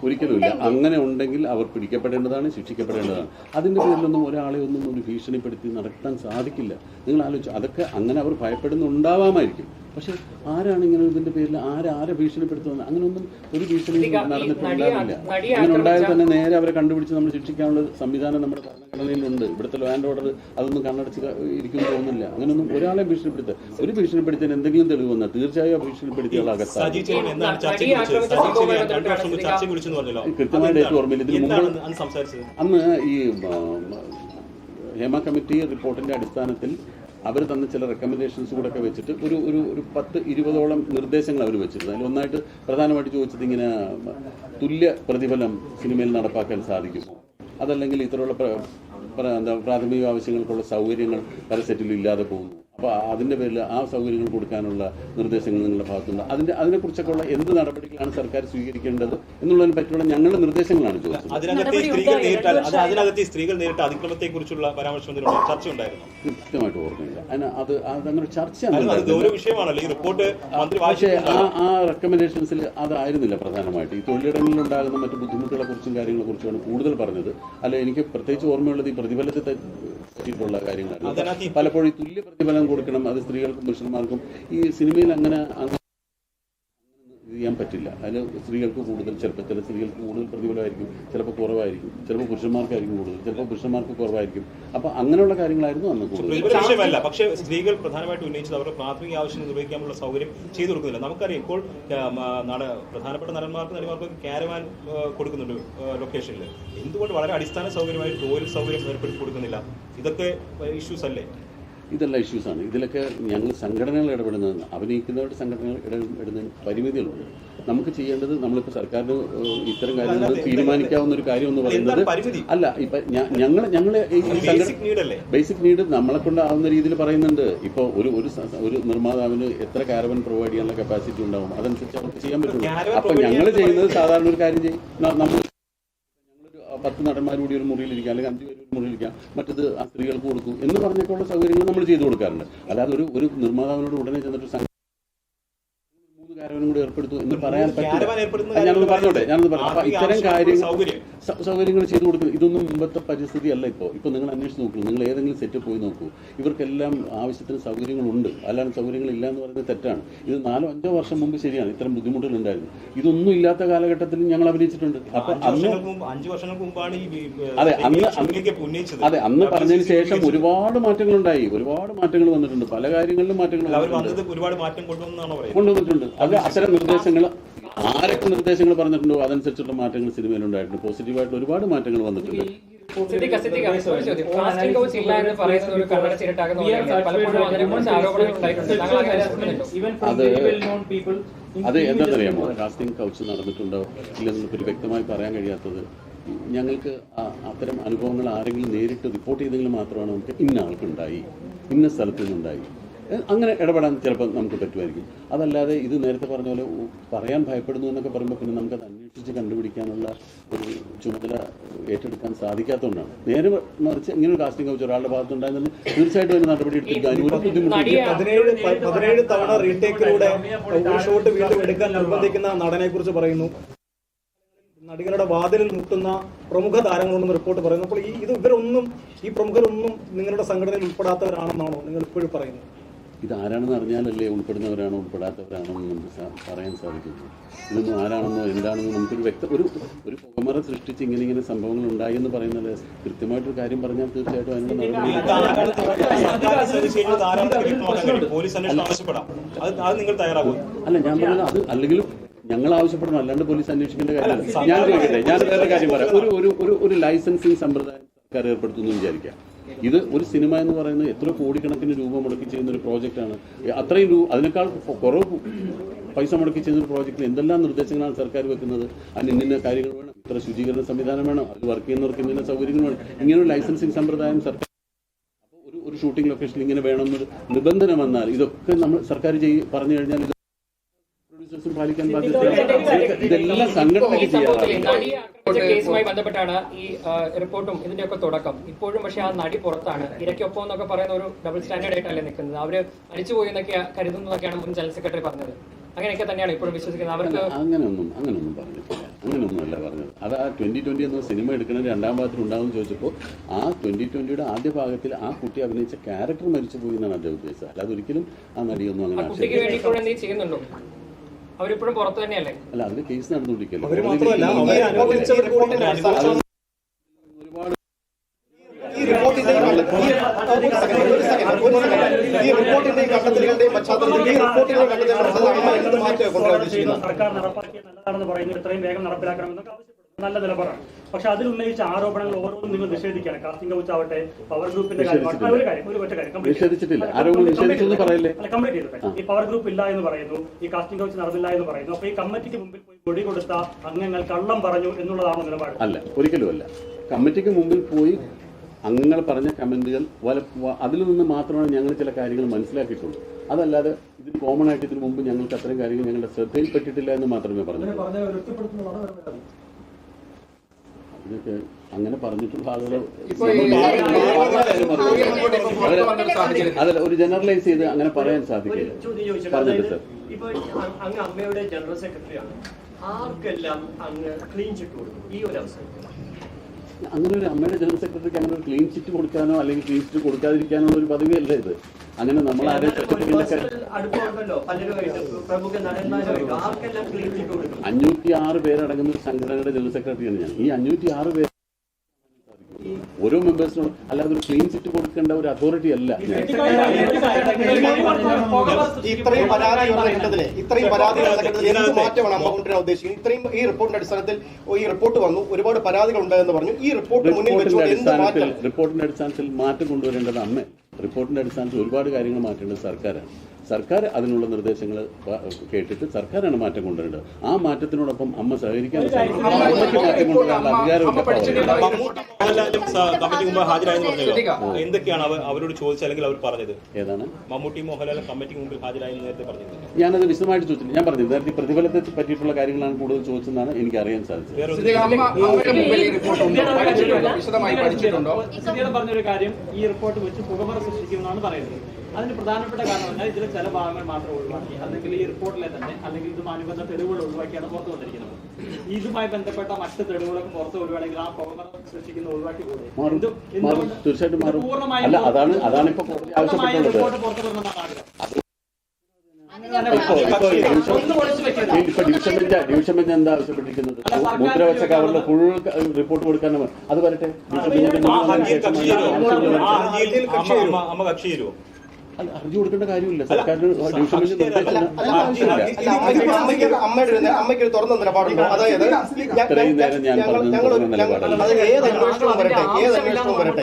ഒരിക്കലുമില്ല. അങ്ങനെ ഉണ്ടെങ്കിൽ അവർ പിടിക്കപ്പെടേണ്ടതാണ്, ശിക്ഷിക്കപ്പെടേണ്ടതാണ്. അതിന്റെ പേരിലൊന്നും ഒരാളെ ഒന്നും ഒരു ഭീഷണിപ്പെടുത്തി നടത്താൻ സാധിക്കില്ല. നിങ്ങൾ ആലോചിച്ചു, അതൊക്കെ അങ്ങനെ അവർ ഭയപ്പെടുന്നുണ്ടാവാമായിരിക്കും. പക്ഷെ ആരാണ് ഇങ്ങനെ ഇതിന്റെ പേരിൽ ആരെ ഭീഷണിപ്പെടുത്തുന്നത്? അങ്ങനെയൊന്നും ഒരു ഭീഷണി നടന്നിട്ടുണ്ടാവില്ല. അങ്ങനെ ഉണ്ടായാൽ തന്നെ നേരെ അവരെ കണ്ടുപിടിച്ച് നമ്മൾ ശിക്ഷിക്കാനുള്ള സംവിധാനം നമ്മുടെ ഭരണഘടനയിലുണ്ട്. ഇവിടുത്തെ ലോ ആൻഡ് ഓർഡർ അതൊന്നും കണ്ണടച്ച് ഇരിക്കുമെന്ന് തോന്നുന്നില്ല. അങ്ങനെയൊന്നും ഒരാളെ ഭീഷണിപ്പെടുത്തുക, ഒരു ഭീഷണിപ്പെടുത്തിയാൽ എന്തെങ്കിലും തെളിവ് വന്നാൽ തീർച്ചയായും ആ ഭീഷണിപ്പെടുത്തിയ അകത്താണ്. കൃത്യമായ ഡേറ്റ് ഓർമ്മയില്ല. ഇതിന് മുമ്പ് അന്ന് ഈ ഹേമ കമ്മിറ്റി റിപ്പോർട്ടിന്റെ അടിസ്ഥാനത്തിൽ അവർ തന്ന ചില റെക്കമെൻഡേഷൻസ് കൂടെ ഒക്കെ വെച്ചിട്ട് ഒരു 10-20ഓളം നിർദ്ദേശങ്ങൾ അവർ വെച്ചിരുന്നു. അതിൽ ഒന്നായിട്ട് പ്രധാനമായിട്ട് ചോദിച്ചത് ഇങ്ങനെ തുല്യ പ്രതിഫലം സിനിമയിൽ നടപ്പാക്കാൻ സാധിക്കുമോ, അതല്ലെങ്കിൽ ഇത്തരമുള്ള പ്രാഥമിക ആവശ്യങ്ങൾക്കുള്ള സൗകര്യങ്ങൾ പല സെറ്റിലും ഇല്ലാതെ പോകുന്നു. അപ്പോൾ അതിൻ്റെ പേരിൽ ആ സൗകര്യങ്ങൾ കൊടുക്കാനുള്ള നിർദ്ദേശങ്ങൾ നിങ്ങളുടെ ഭാഗത്തുണ്ട്. അതിനെക്കുറിച്ചൊക്കെയുള്ള എന്ത് നടപടികളാണ് സർക്കാർ സ്വീകരിക്കേണ്ടത് എന്നുള്ളതിനെ പറ്റിയുള്ള ഞങ്ങളുടെ നിർദ്ദേശങ്ങളാണ് ചോദിച്ചത്. അതിനകത്ത് സ്ത്രീകൾ നേരിട്ട അതിക്രമത്തെക്കുറിച്ചുള്ള പരാമർശം ചർച്ച ഉണ്ടായിരുന്നു. കൃത്യമായിട്ട് ഓർമ്മയില്ല. അതങ്ങനെ ചർച്ച വിഷയമാണല്ലോ ഈ റിപ്പോർട്ട്. പക്ഷേ ആ റെക്കമെൻഡേഷൻസിൽ അതായിരുന്നില്ല പ്രധാനമായിട്ട്. ഈ തൊഴിലിടങ്ങളിൽ ഉണ്ടാകുന്ന മറ്റു ബുദ്ധിമുട്ടുകളെ കുറിച്ചും കാര്യങ്ങളെ കുറിച്ചുമാണ് കൂടുതൽ പറഞ്ഞത്. അല്ല, എനിക്ക് പ്രത്യേകിച്ച് ഓർമ്മയുള്ളത് ഈ പ്രതിഫലത്തെ പറ്റിയിട്ടുള്ള കാര്യങ്ങളാണ്. പലപ്പോഴും ഈ തുല്യ പ്രതിഫലം കൊടുക്കണം, അത് സ്ത്രീകൾക്കും പുരുഷന്മാർക്കും ഈ സിനിമയിൽ അങ്ങനെ ചെയ്യാൻ പറ്റില്ല. അതിൽ സ്ത്രീകൾക്ക് കൂടുതൽ, ചില സ്ത്രീകൾക്ക് കൂടുതൽ പ്രതിഫലമായിരിക്കും, ചിലപ്പോൾ കുറവായിരിക്കും, ചിലപ്പോൾ പുരുഷന്മാർക്കായിരിക്കും കൂടുതൽ, ചിലപ്പോൾ പുരുഷന്മാർക്ക് കുറവായിരിക്കും. അപ്പോൾ അങ്ങനെയുള്ള കാര്യങ്ങളായിരുന്നു അന്ന് കൂടുതൽ. വിഷയമല്ല, പക്ഷേ സ്ത്രീകൾ പ്രധാനമായിട്ട് ഉന്നയിച്ചത് അവരുടെ പ്രാഥമിക ആവശ്യം നിർവഹിക്കാനുള്ള സൗകര്യം ചെയ്തു കൊടുക്കുന്നില്ല. നമുക്കറിയാം, ഇപ്പോൾ പ്രധാനപ്പെട്ട നടിമാർക്ക് ക്യാരവാൻ കൊടുക്കുന്നുണ്ട് ലൊക്കേഷനിൽ. എന്തുകൊണ്ട് വളരെ അടിസ്ഥാന സൗകര്യമായി ടോയ്ലറ്റ് സൗകര്യം ഏർപ്പെടുത്തി കൊടുക്കുന്നില്ല? ഇതൊക്കെ ഇഷ്യൂസ് അല്ലേ? ഇതെല്ലാം ഇഷ്യൂസാണ്. ഇതിലൊക്കെ ഞങ്ങൾ സംഘടനകൾ ഇടപെടുന്നതെന്ന് അഭിനയിക്കുന്നവരുടെ സംഘടനകൾ ഇടപെടുന്നതിന് പരിമിതികളുണ്ട്. നമുക്ക് ചെയ്യേണ്ടത്, നമ്മളിപ്പോൾ സർക്കാരിന് ഇത്തരം കാര്യങ്ങൾ തീരുമാനിക്കാവുന്ന ഒരു കാര്യം എന്ന് പറയുന്നത് അല്ല. ഇപ്പം ഞങ്ങളെ ബേസിക് നീഡ് നമ്മളെ കൊണ്ടാവുന്ന രീതിയിൽ പറയുന്നുണ്ട്. ഇപ്പോൾ ഒരു നിർമ്മാതാവിന് എത്ര കാരവൻ പ്രൊവൈഡ് ചെയ്യാനുള്ള കപ്പാസിറ്റി ഉണ്ടാവും, അതനുസരിച്ച് അവർക്ക് ചെയ്യാൻ പറ്റുള്ളൂ. അപ്പം ഞങ്ങൾ ചെയ്യുന്നത് സാധാരണ ഒരു കാര്യം ചെയ്യും, നമ്മൾ 10 നടന്മാർ കൂടി ഒരു മുറിയിലിരിക്കാം, അല്ലെങ്കിൽ 5 പേര് ഒരു മുറിയിലിരിക്കാം, മറ്റത് ആ സ്ത്രീകൾക്ക് കൊടുക്കും എന്ന് പറഞ്ഞൊക്കെയുള്ള സൗകര്യങ്ങൾ നമ്മൾ ചെയ്തു കൊടുക്കാറുണ്ട്. അല്ലാതെ ഒരു നിർമ്മാതാവിനോട് ഉടനെ ചെന്നിട്ട് 3 കാരവനും കൂടി ഏർപ്പെടുത്തും എന്ന് പറയാൻ പറ്റില്ല. ഞാനത് പറഞ്ഞോട്ടെ. അപ്പൊ ഇത്തരം സൗകര്യങ്ങൾ ചെയ്തു കൊടുക്കുന്നത് ഇതൊന്നും മുമ്പത്തെ പരിസ്ഥിതി അല്ല. ഇപ്പോൾ നിങ്ങൾ അന്വേഷിച്ച് നോക്കൂ, നിങ്ങൾ ഏതെങ്കിലും സെറ്റ് പോയി നോക്കൂ, ഇവർക്കെല്ലാം ആവശ്യത്തിന് സൗകര്യങ്ങളുണ്ട്. അല്ലാതെ സൗകര്യങ്ങൾ ഇല്ല എന്ന് പറയുന്നത് തെറ്റാണ്. ഇത് 4-5 വർഷം മുമ്പ് ശരിയാണ്, ഇത്തരം ബുദ്ധിമുട്ടുകൾ ഉണ്ടായിരുന്നു. ഇതൊന്നും ഇല്ലാത്ത കാലഘട്ടത്തിൽ ഞങ്ങൾ അഭിനയിച്ചിട്ടുണ്ട്. അപ്പൊ 5 വർഷങ്ങൾക്ക് മുമ്പാണ് അന്ന് പറഞ്ഞതിന് ശേഷം ഒരുപാട് മാറ്റങ്ങളുണ്ടായി, ഒരുപാട് മാറ്റങ്ങൾ വന്നിട്ടുണ്ട്. പല കാര്യങ്ങളിലും മാറ്റങ്ങൾ ഒരുപാട് മാറ്റം കൊണ്ടുവന്നിട്ടുണ്ട്. അത് അത്തരം നിർദ്ദേശങ്ങൾ ആരൊക്കെ നിർദ്ദേശങ്ങൾ പറഞ്ഞിട്ടുണ്ടോ അതനുസരിച്ചുള്ള മാറ്റങ്ങൾ സിനിമയിലുണ്ടായിട്ടുണ്ട്. പോസിറ്റീവായിട്ട് ഒരുപാട് മാറ്റങ്ങൾ വന്നിട്ടുണ്ട്. അത് എന്താണെന്നറിയാമോ, കാസ്റ്റിംഗ് കൗച്ച് നടന്നിട്ടുണ്ടോ ഇല്ലെന്നൊരു വ്യക്തമായി പറയാൻ കഴിയാത്തത്. ഞങ്ങൾക്ക് അത്തരം അനുഭവങ്ങൾ ആരെങ്കിലും നേരിട്ട് റിപ്പോർട്ട് ചെയ്തെങ്കിൽ മാത്രമാണ് നമുക്ക് ഇന്ന ആൾക്കുണ്ടായി, ഇന്ന സ്ഥലത്തു നിന്നുണ്ടായി, അങ്ങനെ ഇടപെടാൻ ചിലപ്പോൾ നമുക്ക് പറ്റുമായിരിക്കും. അതല്ലാതെ ഇത് നേരത്തെ പറഞ്ഞ പോലെ പറയാൻ ഭയപ്പെടുന്നു എന്നൊക്കെ പറയുമ്പോൾ പിന്നെ നമുക്കത് അന്വേഷിച്ച് കണ്ടുപിടിക്കാനുള്ള ഒരു ചുമതല ഏറ്റെടുക്കാൻ സാധിക്കാത്തതുകൊണ്ടാണ്. നേരെ മറിച്ച് ഇങ്ങനെ ഒരു കാസ്റ്റിംഗ് കൗച്ച് ഒരാളുടെ ഭാഗത്തുണ്ടായിരുന്നെങ്കിൽ തീർച്ചയായിട്ടും അതിന് നടപടി എടുത്തിരിക്കാൻ ഒരു ബുദ്ധിമുട്ടില്ല. 17 തവണ റീടേക്കിലൂടെ ഒരു ഷോട്ട് വീണ്ടും എടുക്കാൻ നിർബന്ധിക്കുന്ന നടനെ കുറിച്ച് പറയുന്നു. നടികളുടെ വാതിലിൽ മുട്ടുന്ന പ്രമുഖ താരങ്ങളുണ്ടെന്ന് റിപ്പോർട്ട് പറയുന്നു. അപ്പോൾ ഈ പ്രമുഖരൊന്നും നിങ്ങളുടെ സംഘടനയിൽ ഉൾപ്പെടാത്തവരാണെന്നാണോ നിങ്ങൾ ഇപ്പോഴും പറയുന്നത്? ഇതാരാണെന്ന് അറിഞ്ഞാലല്ലേ ഉൾപ്പെടുന്നവരാണോ ഉൾപ്പെടാത്തവരാണോ എന്ന് നമുക്ക് പറയാൻ സാധിക്കുന്നു. ഇതൊന്നും ആരാണെന്നോ എന്താണെന്നോ നമുക്കൊരു ഒരു പുകമറ സൃഷ്ടിച്ച് ഇങ്ങനെ സംഭവങ്ങൾ ഉണ്ടായി എന്ന് പറയുന്നത് കൃത്യമായിട്ടൊരു കാര്യം പറഞ്ഞാൽ തീർച്ചയായിട്ടും അതിനുള്ള അല്ല, ഞാൻ പറഞ്ഞത് അത് അല്ലെങ്കിലും ഞങ്ങൾ ആവശ്യപ്പെടണം, അല്ലാണ്ട് പോലീസ് അന്വേഷിക്കേണ്ട കാര്യമല്ല. ഞാൻ ചോദിക്കട്ടെ, ഞാൻ വേറെ കാര്യം പറയാം. ഒരു ലൈസൻസിങ് സമ്പ്രദായം സർക്കാർ ഏർപ്പെടുത്തുന്നു വിചാരിക്കാം. ഇത് ഒരു സിനിമ എന്ന് പറയുന്നത് എത്ര കോടിക്കണക്കിന് രൂപ മുടക്കി ചെയ്യുന്ന ഒരു പ്രോജക്റ്റാണ്. അത്രയും അതിനേക്കാൾ കുറവ് പൈസ മുടക്കി ചെയ്യുന്ന ഒരു പ്രോജക്റ്റിന് എന്തെല്ലാം നിർദ്ദേശങ്ങളാണ് സർക്കാർ വെക്കുന്നത്. അതിന് ഇന്ന കാര്യങ്ങൾ വേണം, ഇത്ര ശുചീകരണ സംവിധാനം വേണം, അത് വർക്ക് ചെയ്യുന്നവർക്ക് ഇന്ന സൗകര്യങ്ങൾ വേണം. ഇങ്ങനൊരു ലൈസൻസിങ് സമ്പ്രദായം സർക്കാർ ഒരു ഷൂട്ടിംഗ് ലൊക്കേഷനിൽ ഇങ്ങനെ വേണമെന്നൊരു നിബന്ധന വന്നാൽ ഇതൊക്കെ നമ്മൾ സർക്കാർ പറഞ്ഞു കഴിഞ്ഞാൽ പ്രൊസീജിയേഴ്സും പാലിക്കാൻ ബാധ്യത. ഇതെല്ലാം സംഘടനയ്ക്ക് ചെയ്യാറുണ്ട്. കേസുമായി ബന്ധപ്പെട്ടാണ് ഈ റിപ്പോർട്ടും ഇതിന്റെയൊക്കെ തുടക്കം. ഇപ്പോഴും പക്ഷേ ആ നടി പുറത്താണ്. ഇരയ്ക്കൊപ്പം എന്നൊക്കെ പറയുന്ന ഒരു ഡബിൾ സ്റ്റാൻഡേർഡ് ആയിട്ടല്ലേ നിൽക്കുന്നത്. അവര് മരിച്ചുപോയി എന്നൊക്കെ കരുതുന്നതൊക്കെയാണ് മുൻ ജനറൽ സെക്രട്ടറി പറഞ്ഞത്. അങ്ങനെയൊക്കെ തന്നെയാണ് ഇപ്പോഴും വിശ്വസിക്കുന്നത്. അവർക്ക് അങ്ങനെയൊന്നും പറഞ്ഞിട്ടില്ല. അങ്ങനെയൊന്നുമല്ല പറഞ്ഞത്. അത് ആ 2020 എന്ന സിനിമ എടുക്കുന്ന രണ്ടാം ഭാഗത്തിൽ ഉണ്ടാകുമെന്ന് ചോദിച്ചപ്പോൾ ആ 2020 ആദ്യ ഭാഗത്തിൽ ആ കുട്ടി അഭിനയിച്ച ക്യാരക്ടർ മരിച്ചുപോയി എന്നാണ് അദ്ദേഹം ഉദ്ദേശിച്ചത്. അല്ലാതെ ഒരിക്കലും ആ നടിയൊന്നും അങ്ങനെ ചെയ്യുന്നുണ്ടോ? അവരിപ്പോഴും പുറത്ത് തന്നെയല്ലേ? അല്ല, അതിന് കേസ് നടന്നുകൊണ്ടിരിക്കല്ലോ. ഈ റിപ്പോർട്ടിന്റെയും കണ്ടെത്തലുകളുടെയും പശ്ചാത്തലത്തിൽ സർക്കാർ നടപ്പാക്കിയ നല്ലതാണെന്ന് പറയുന്നത് എത്രയും വേഗം നടപ്പിലാക്കണമെന്നൊക്കെ ആവശ്യപ്പെടുന്നു. നല്ല നിലപാടാണ്. പക്ഷെ അതിൽ ഉന്നയിച്ച ആരോപണങ്ങൾ ഓരോന്നും നിങ്ങൾ നിഷേധിക്കുകയാണ്. കാസ്റ്റിംഗ് കൗച്ച് ആവട്ടെ, പവർ ഗ്രൂപ്പിന്റെ നിഷേധിച്ചിട്ടില്ല. കംപ്ലീറ്റ് ചെയ്തിട്ട് ഈ പവർ ഗ്രൂപ്പ് ഇല്ല എന്ന് പറയുന്നു, ഈ കാസ്റ്റിംഗ് കൗച്ച് നടന്നില്ല എന്ന് പറയുന്നു. അപ്പൊ ഈ കമ്മിറ്റിക്ക് മുമ്പിൽ പോയി മൊഴി കൊടുത്ത അംഗങ്ങൾ കള്ളം പറഞ്ഞു എന്നുള്ളതാണ് നിലപാട്? അല്ല, ഒരിക്കലുമല്ല. കമ്മിറ്റിക്ക് മുമ്പിൽ പോയി അംഗങ്ങൾ പറഞ്ഞ കമന്റുകൾ അതിൽ നിന്ന് മാത്രമാണ് ഞങ്ങൾ ചില കാര്യങ്ങൾ മനസ്സിലാക്കിയിട്ടുള്ളൂ. അതല്ലാതെ ഇതിന് കോമൺ ആയിട്ട് ഇതിനു മുമ്പ് ഞങ്ങൾക്ക് അത്തരം കാര്യങ്ങൾ ഞങ്ങളുടെ ശ്രദ്ധയിൽപ്പെട്ടിട്ടില്ല എന്ന് മാത്രമേ പറഞ്ഞുള്ളൂ. ഇതൊക്കെ അങ്ങനെ പറഞ്ഞിട്ടുള്ള ആളുകൾ അതല്ല, ഒരു ജനറലൈസ് ചെയ്ത് അങ്ങനെ പറയാൻ സാധിക്കില്ല. പറഞ്ഞിട്ട് സർ, ഇപ്പൊ അങ്ങ് അമ്മയുടെ ജനറൽ സെക്രട്ടറിയാണ്, ആർക്കെല്ലാം അങ്ങ് ക്ലീൻ ചിറ്റ് കൊടുക്കും ഈ ഒരു അവസരം? അങ്ങനെ ഒരു അമ്മയുടെ ജനറൽ സെക്രട്ടറിക്ക് അങ്ങനെ ഒരു ക്ലീൻ ചിറ്റ് കൊടുക്കാനോ അല്ലെങ്കിൽ ക്ലീൻ ചിറ്റ് കൊടുക്കാതിരിക്കാനുള്ള ഒരു പദവിയല്ല ഇത്. അങ്ങനെ നമ്മൾ ആരെയും അടുപ്പമുണ്ടല്ലോ പലരുമായിട്ട്, പ്രമുഖ നടന്മാരുമായിട്ട്, ആർക്കെല്ലാം ക്ലീൻ ചിറ്റ് കൊടുക്കും? 506 പേരടങ്ങുന്ന ഒരു സംഘടനയുടെ ജനറൽ സെക്രട്ടറിയാണ് ഞാൻ. ഈ 506 പേര് ഓരോ മെമ്പേഴ്സിനോട് അല്ലാതെ ഒരു ക്ലീൻ ചിറ്റ് കൊടുക്കേണ്ട ഒരു അതോറിറ്റി അല്ല. ഇത്രയും പരാതികൾ എന്ത് മാറ്റമാണ് അമ്മ കൊണ്ടുവരാൻ ഉദ്ദേശിക്കുന്നത്? ഇത്രയും ഈ റിപ്പോർട്ടിന്റെ അടിസ്ഥാനത്തിൽ ഈ റിപ്പോർട്ട് വന്നു, ഒരുപാട് പരാതികൾ ഉണ്ടായെന്ന് പറഞ്ഞു. ഈ റിപ്പോർട്ട് റിപ്പോർട്ടിന്റെ അടിസ്ഥാനത്തിൽ മാറ്റം കൊണ്ടുവരേണ്ടത് അമ്മ. റിപ്പോർട്ടിന്റെ അടിസ്ഥാനത്തിൽ ഒരുപാട് കാര്യങ്ങൾ മാറ്റേണ്ടത് സർക്കാരാണ്. സർക്കാർ അതിനുള്ള നിർദ്ദേശങ്ങൾ കേട്ടിട്ട് സർക്കാരാണ് മാറ്റം കൊണ്ടുവരേണ്ടത്. ആ മാറ്റത്തിനോടൊപ്പം അമ്മ സഹകരിക്കാൻ മാറ്റം കൊണ്ടുവരാനുള്ള അധികാരമില്ല. കമ്മിറ്റി മുമ്പ് ഹാജരായെന്ന് പറഞ്ഞല്ലോ, എന്തൊക്കെയാണ് അവരോട് ചോദിച്ചത് അല്ലെങ്കിൽ അവർ പറഞ്ഞത്? ഏതാണ്? മമ്മൂട്ടി മോഹൻലാൽ കമ്മിറ്റിക്ക് മുമ്പിൽ ഹാജരായെന്ന് നേരത്തെ പറഞ്ഞത്. ഞാനത് വിശദമായിട്ട് ചോദിച്ചില്ല. ഞാൻ പറഞ്ഞത് നേരത്തെ പ്രതിഫലത്തെ പറ്റിയിട്ടുള്ള കാര്യങ്ങളാണ് കൂടുതൽ ചോദിച്ചതെന്നാണ് എനിക്ക് അറിയാൻ സാധിച്ചത്. പറഞ്ഞൊരു കാര്യം, ഈ റിപ്പോർട്ട് വെച്ച് പുകമറ സൃഷ്ടിക്കുമെന്നാണ് പറയുന്നത്. അതിന് പ്രധാനപ്പെട്ട കാരണം ഇതിൽ ചില ഭാഗങ്ങൾ മാത്രം ഒഴിവാക്കി, അല്ലെങ്കിൽ ഈ റിപ്പോർട്ടിലെ തന്നെ അല്ലെങ്കിൽ ഇതുമായി അനുബന്ധ തെളിവുകൾ ഒഴിവാക്കിയാണ് പുറത്തു വന്നിരിക്കുന്നത്. ഇതുമായി ബന്ധപ്പെട്ട മറ്റ് തെളിവുകളൊക്കെ പുറത്ത് ഒഴിവാണെങ്കിൽ ആ പുകമറ സൃഷ്ടിക്കുന്ന ഒഴിവാക്കി തീർച്ചയായിട്ടും അതാണ് ഇപ്പൊ റിപ്പോർട്ട് പുറത്തു വരണമെന്നാണ് ആഗ്രഹം. ഡിവിഷൻ ബെഞ്ച് എന്താ ആവശ്യപ്പെട്ടിരിക്കുന്നത്? മുദ്രവച്ച കവറിൽ ഫുൾ റിപ്പോർട്ട് കൊടുക്കാനാണ്. അത് വരട്ടെ. ഹർജി കൊടുക്കേണ്ട കാര്യമില്ല. സർക്കാരിന് ഡിവിഷൻ അമ്മയ്ക്ക് ഒരു തുറന്ന നിലപാടുണ്ടോ? അതായത് ഇത്രയും നേരം ഞാൻ പറഞ്ഞു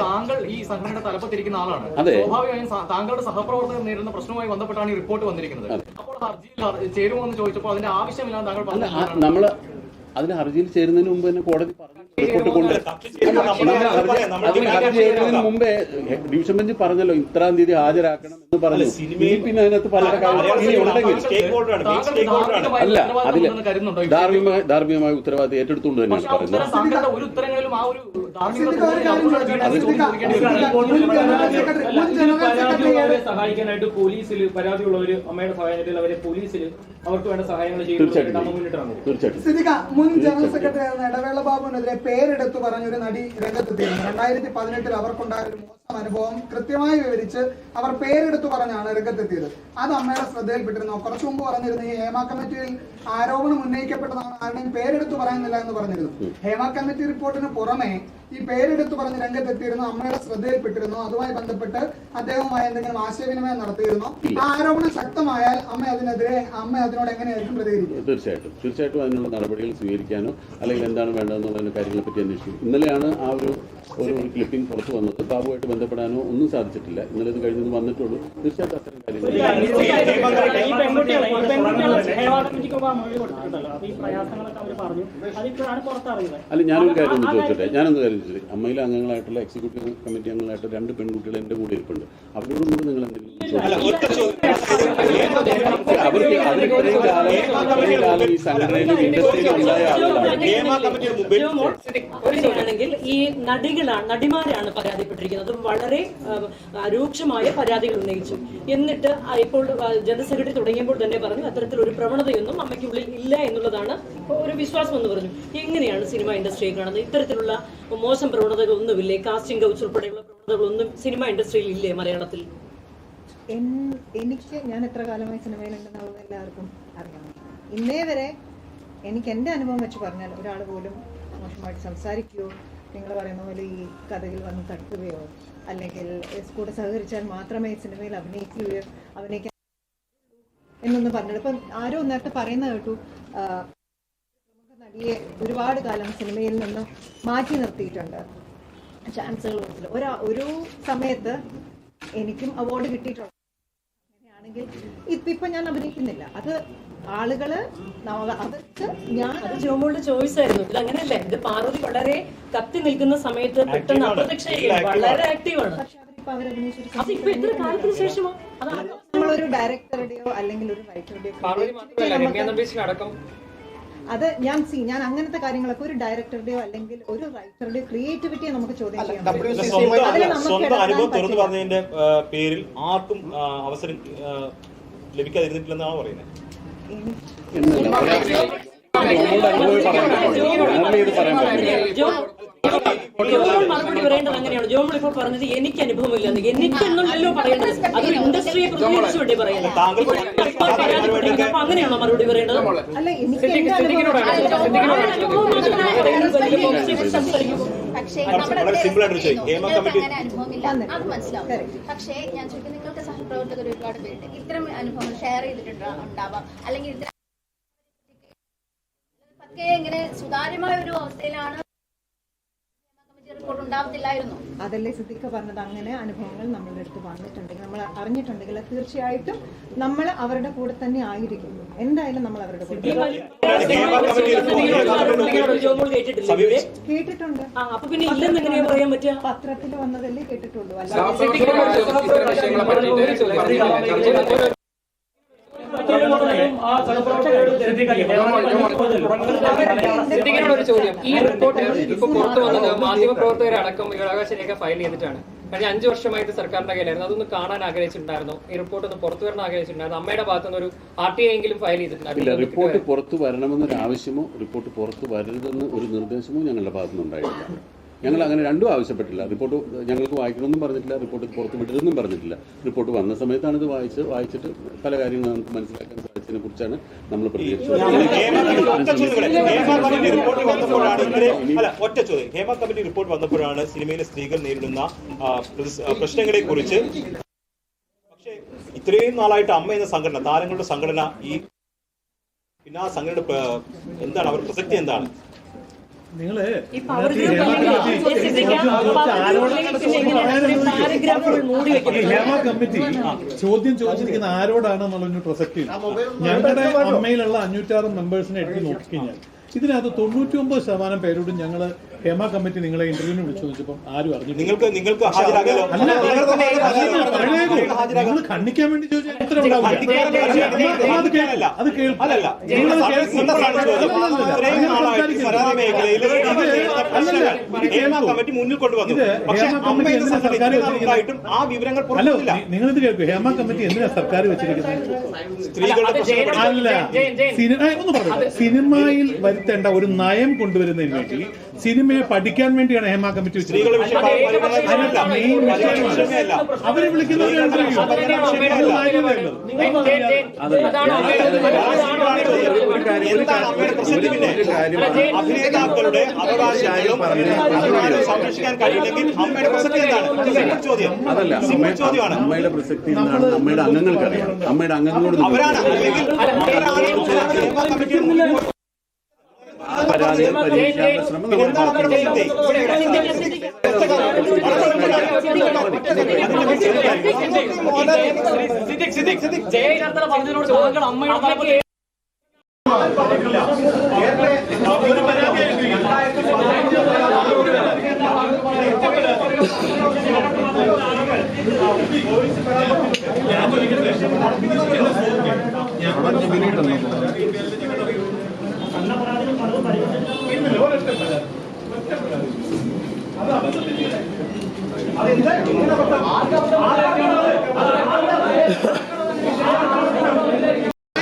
താങ്കൾ ഈ സംഘടന തലപ്പത്തിരിക്കുന്ന ആളാണ്. സ്വാഭാവികമായും താങ്കളുടെ സഹപ്രവർത്തകർ നേരിടുന്ന പ്രശ്നവുമായി ബന്ധപ്പെട്ടാണ് ഈ റിപ്പോർട്ട് വന്നിരിക്കുന്നത്. അപ്പോൾ ഹർജിയിൽ ചേരുമോ എന്ന് ചോദിച്ചപ്പോൾ അതിന്റെ ആവശ്യമില്ലാന്ന് താങ്കൾ പറഞ്ഞു. നമ്മള് അതിന് ഹർജിയിൽ ചേരുന്നതിന് മുമ്പ് തന്നെ കോടതി പറഞ്ഞു റിപ്പോർട്ട് കൊണ്ട് ഹർജി ചേരുന്നതിന് മുമ്പേ ഡിവിഷൻ ബെഞ്ച് പറഞ്ഞല്ലോ ഇത്രാം തീയതി ഹാജരാക്കണം എന്ന് പറഞ്ഞു. പിന്നെ അതിനകത്ത് പലരുടെ കാര്യം ഉണ്ടെങ്കിൽ അല്ല, അതില് ധാർമ്മികമായ ഉത്തരവാദിത്തം ഏറ്റെടുത്തുകൊണ്ട് തന്നെയാണ് പറയുന്നത്. സഹായിക്കാനായിട്ട് പോലീസിൽ പരാതിയുള്ളവര് അമ്മയുടെ സഹായത്തിൽ അവരെ പോലീസിൽ അവർക്ക് വേണ്ട സഹായങ്ങൾ തീർച്ചയായിട്ടും. മുൻ ജനറൽ സെക്രട്ടറി ആയിരുന്ന ഇടവേള ബാബുവിനെതിരെ പേരെടുത്ത് പറഞ്ഞൊരു നടി രംഗത്തെത്തിയിരുന്നു. 2018 അവർക്കുണ്ടായ ഒരു മോശം അനുഭവം കൃത്യമായി വിവരിച്ച് അവർ പേരെടുത്ത് പറഞ്ഞാണ് രംഗത്തെത്തിയത്. അത് അമ്മയുടെ ശ്രദ്ധയിൽപ്പെട്ടിരുന്നു. കുറച്ചു മുമ്പ് പറഞ്ഞിരുന്നു ഈ ഹേമ കമ്മിറ്റിയിൽ ആരോപണം ഉന്നയിക്കപ്പെട്ടതാണ്, ആരുടെയും പേരെടുത്ത് പറയുന്നില്ല എന്ന് പറഞ്ഞിരുന്നു. ഹേമ കമ്മിറ്റി റിപ്പോർട്ടിന് പുറമെ ഈ പേരെടുത്ത് പറഞ്ഞ് രംഗത്തെത്തിയിരുന്നു, അമ്മയുടെ ശ്രദ്ധയിൽപ്പെട്ടിരുന്നു. അതുമായി ബന്ധപ്പെട്ട് അദ്ദേഹവുമായി എന്തെങ്കിലും ആശയവിനിമയം നടത്തിയിരുന്നു. ആ ആരോപണം ശക്തമായാൽ അമ്മ അതിനോട് എങ്ങനെയായിരിക്കും പ്രതികരിക്കുക? തീർച്ചയായിട്ടും അതിനുള്ള നടപടികൾ സ്വീകരിക്കാനോ അല്ലെങ്കിൽ എന്താണ് വേണ്ടതെന്നുള്ള കാര്യങ്ങളെ പറ്റി അന്വേഷിക്കും. ഇന്നലെയാണ് ആ ഒരു ക്ലിപ്പിംഗ് പുറത്തു വന്നത്. ബാബുവായിട്ട് ബന്ധപ്പെടാനോ ഒന്നും സാധിച്ചിട്ടില്ല. ഇന്നലെ ഇത് കഴിഞ്ഞത് വന്നിട്ടുള്ളൂ. തീർച്ചയായിട്ടും അത്തരം കാര്യങ്ങൾ കമ്മിറ്റിക്ക് മൊഴി കൊടുത്തിട്ടുണ്ടല്ലോ. അപ്പൊ ഈ പ്രയാസങ്ങളൊക്കെ അവർ പറഞ്ഞു, അതിപ്പോഴാണ് പുറത്തറിയുന്നത്. അല്ല, ഞാനൊരു കാര്യം ചോദിച്ചോട്ടെ. അമ്മയിലെ അംഗങ്ങളായിട്ടുള്ള എക്സിക്യൂട്ടീവ് കമ്മിറ്റി അംഗങ്ങളായിട്ട് 2 പെൺകുട്ടികൾ എൻ്റെ കൂടെ ഇരിപ്പുണ്ട്. അവരോടും കൂടി നിങ്ങൾ എന്തെങ്കിലും ഈ സംഘടനയിലും ഇൻഡസ്ട്രിയിലും ഉണ്ടായ ആളുകളാണെങ്കിൽ ഈ നടിമാരാണ് പരാതിപ്പെട്ടിരിക്കുന്നത്. വളരെ രൂക്ഷമായ പരാതികൾ ഉന്നയിച്ചു. എന്നിട്ട് ഇപ്പോൾ ജനറൽ സെക്രട്ടറി തുടങ്ങിയപ്പോൾ തന്നെ പറഞ്ഞു അത്തരത്തിലൊരു പ്രവണതയൊന്നും അമ്മയ്ക്കുള്ളിൽ ഇല്ല എന്നുള്ളതാണ് ഒരു വിശ്വാസം എന്ന് പറഞ്ഞു. എങ്ങനെയാണ് സിനിമ ഇൻഡസ്ട്രിയെ കാണുന്നത്? ഇത്തരത്തിലുള്ള മോശം പ്രവണതകളൊന്നുമില്ലേ? കാസ്റ്റിംഗ് കൗച്ച് ഉൾപ്പെടെയുള്ള പ്രവണതകളൊന്നും സിനിമ ഇൻഡസ്ട്രിയിൽ ഇല്ലേ മലയാളത്തിൽ? ഞാൻ എത്ര കാലമായി സിനിമയിലുണ്ടെന്നുള്ളത് എല്ലാവർക്കും അറിയാം. ഇന്നേ വരെ എനിക്ക് എൻ്റെ അനുഭവം വെച്ച് പറഞ്ഞാൽ ഒരാൾ പോലും മോശമായിട്ട് സംസാരിക്കുകയോ നിങ്ങൾ പറയുന്ന പോലെ ഈ കഥയിൽ വന്ന് തട്ടുകയോ അല്ലെങ്കിൽ കൂടെ സഹകരിച്ചാൽ മാത്രമേ സിനിമയിൽ അഭിനയിക്കാൻ എന്നൊന്നും പറഞ്ഞത്. ഇപ്പം ആരോ നേരത്തെ പറയുന്ന കേട്ടു, നടിയെ ഒരുപാട് കാലം സിനിമയിൽ നിന്ന് മാറ്റി നിർത്തിയിട്ടുണ്ട് ചാൻസുകൾ കൊടുത്തില്ല. ഒരു സമയത്ത് എനിക്കും അവാർഡ് കിട്ടിയിട്ടുണ്ട്. അങ്ങനെയാണെങ്കിൽ ഇപ്പം ഞാൻ അഭിനയിക്കുന്നില്ല. അത് ആളുകള് ജോമോളുടെ ചോയ്സ് ആയിരുന്നു. ഇത് അങ്ങനെയല്ലേ? ഇത് പാർവതി വളരെ കത്തി നിൽക്കുന്ന സമയത്ത് പെട്ടെന്ന് അപ്രത്യക്ഷയായി വളരെ ആക്റ്റീവാണ്. എത്ര കാലത്തിന് ശേഷമോ നമ്മളൊരു ഡയറക്ടറുടെയോ അല്ലെങ്കിൽ ഒരു റൈറ്ററുടെയോ അത് ഞാൻ അങ്ങനത്തെ കാര്യങ്ങളൊക്കെ ഒരു ഡയറക്ടറുടെയോ അല്ലെങ്കിൽ ഒരു റൈറ്ററുടെയോ ക്രിയേറ്റിവിറ്റിയെ നമുക്ക് ചോദ്യം ചെയ്യാം. സ്വന്തം അനുഭവം തുറന്നു പറഞ്ഞതിന്റെ പേരിൽ ആർക്കും അവസരം ലഭിക്കാതിരുന്നിട്ടില്ലെന്നാണ് പറയുന്നത്. മറുപടി പറയേണ്ടത് അങ്ങനെയാണ്. ജോമോൾ ഇപ്പോൾ പറഞ്ഞത് എനിക്ക് അനുഭവമില്ലെന്ന്. എനിക്കെന്നുള്ളല്ലോ പറയേണ്ടത്. അത് ഇൻഡസ്ട്രിയെ പ്രതികരിച്ചു വേണ്ടി പറയുന്നത്. അപ്പൊ അങ്ങനെയാണോ മറുപടി പറയേണ്ടത്? അല്ല, പക്ഷേ അത് മനസ്സിലാവും. പക്ഷേ ഞാൻ ചോദിക്കുന്നത്, നിങ്ങൾക്ക് സഹപ്രവർത്തകർ ഒരുപാട് പേരുണ്ട്, ഇത്തരം അനുഭവങ്ങൾ ഷെയർ ചെയ്തിട്ടുണ്ടാവാം, അല്ലെങ്കിൽ ഇങ്ങനെ സുതാര്യമായ ഒരു അവസ്ഥയിലാണ് റിപ്പോർട്ട് ഉണ്ടാവത്തില്ലായിരുന്നു. അതല്ലേ സിദ്ദിഖ പറഞ്ഞത്, അങ്ങനെ അനുഭവങ്ങൾ നമ്മളുടെ അടുത്ത് വന്നിട്ടുണ്ടെങ്കിൽ, നമ്മൾ അറിഞ്ഞിട്ടുണ്ടെങ്കിൽ തീർച്ചയായിട്ടും നമ്മൾ അവരുടെ കൂടെ തന്നെ ആയിരിക്കും. എന്തായാലും നമ്മൾ അവരുടെ കൂടെ കേട്ടിട്ടുണ്ട്. അപ്പൊ പിന്നെ ഇല്ലെന്ന് എങ്ങനെയാ പറയാൻ പറ്റുക? പത്രത്തിൽ വന്നതല്ലേ കേട്ടിട്ടുള്ളൂ. ഒരു ചോദ്യം. ഈ റിപ്പോർട്ട് ഇപ്പൊ പുറത്തു വന്നത് മാധ്യമപ്രവർത്തകരെ അടക്കം വിവരാവകാശ രേഖ ഫയൽ ചെയ്തിട്ടാണ്. കഴിഞ്ഞ 5 വർഷമായിട്ട് സർക്കാരിന്റെ കയ്യിലായിരുന്നു. അതൊന്ന് കാണാൻ ആഗ്രഹിച്ചിട്ടുണ്ടായിരുന്നു. ഈ റിപ്പോർട്ട് ഒന്ന് പുറത്തു വരണം ആഗ്രഹിച്ചിട്ടുണ്ടായിരുന്നു. അമ്മയുടെ ഭാഗത്തുനിന്ന് ഒരു RTI എങ്കിലും ഫയൽ ചെയ്തിട്ടുണ്ടായിരുന്നു. റിപ്പോർട്ട് പുറത്തു വരണമെന്നൊരു ആവശ്യമോ റിപ്പോർട്ട് പുറത്തു വരരുതെന്ന് ഒരു നിർദ്ദേശമോ ഞങ്ങളുടെ ഭാഗത്തുനിന്നുണ്ടായിട്ടില്ല. ഞങ്ങൾ അങ്ങനെ രണ്ടും ആവശ്യപ്പെട്ടില്ല. റിപ്പോർട്ട് ഞങ്ങൾക്ക് വായിക്കണമെന്നും പറഞ്ഞിട്ടില്ല, റിപ്പോർട്ട് പുറത്ത് വിടരുതെന്നും പറഞ്ഞിട്ടില്ല. റിപ്പോർട്ട് വന്ന സമയത്താണ് ഇത് വായിച്ചിട്ട് പല കാര്യങ്ങളും നമുക്ക് മനസ്സിലാക്കാൻ സാധിച്ചതിനെ കുറിച്ചാണ് നമ്മൾ പ്രതികരിച്ചത്. ഒറ്റ ചോദ്യം. ഹേമ കമ്മിറ്റി റിപ്പോർട്ട് വന്നപ്പോഴാണ് സിനിമയിലെ സ്ത്രീകൾ നേരിടുന്ന പ്രശ്നങ്ങളെ കുറിച്ച്, പക്ഷേ ഇത്രയും നാളായിട്ട് അമ്മ എന്ന സംഘടന, താരങ്ങളുടെ സംഘടന, പിന്നെ ആ സംഘടന എന്താണ് അവരുടെ പ്രസക്തി എന്താണ്? ഹേമ കമ്മിറ്റി ചോദ്യം ചോദിച്ചിരിക്കുന്ന ആരോടാണ് എന്നുള്ളൊരു പ്രസക്തി. ഞങ്ങളുടെ അമ്മയിലുള്ള 506 മെമ്പേഴ്സിനെ എടുത്ത് നോക്കിക്കഴിഞ്ഞാൽ ഇതിനകത്ത് 99% പേരോടും ഞങ്ങൾ ഹേമ കമ്മിറ്റി നിങ്ങളെ ഇന്റർവ്യൂവിന് വിളിച്ചു ചോദിച്ചപ്പോൾ ആരും അറിഞ്ഞില്ല. നിങ്ങൾക്ക് നിങ്ങൾ ഖണ്ഡിക്കാൻ വേണ്ടി ചോദിച്ചാൽ ഉത്തരം മുന്നിൽ കൊണ്ടുവന്നു. നിങ്ങളിത് കേൾക്കൂ. ഹേമ കമ്മിറ്റി എന്തിനാ സർക്കാർ വെച്ചിരിക്കുന്നത്? അല്ല, ഒന്ന് പറഞ്ഞു, സിനിമയിൽ വരുത്തേണ്ട ഒരു നയം കൊണ്ടുവരുന്നതിന് വേണ്ടി സിനിമയെ പഠിക്കാൻ വേണ്ടിയാണ് ഹേമ കമ്മിറ്റി വെച്ചിരിക്കുന്നത്. അവരെ വിളിക്കുന്നത് അഭിനേതാക്കളുടെ അവകാശങ്ങളും സംരക്ഷിക്കാൻ കഴിയില്ലെങ്കിൽ അമ്മയുടെ പ്രസക്തി എന്താണ്? ചോദ്യമാണ്. അമ്മയുടെ പ്രസക്തി എന്താണ് അമ്മയുടെ അംഗങ്ങൾക്കറിയാം. അമ്മയുടെ അംഗങ്ങളോട് അവരാണ് പരാതികൾ പരിഹരിക്കാനുള്ള ശ്രമം നമ്മൾ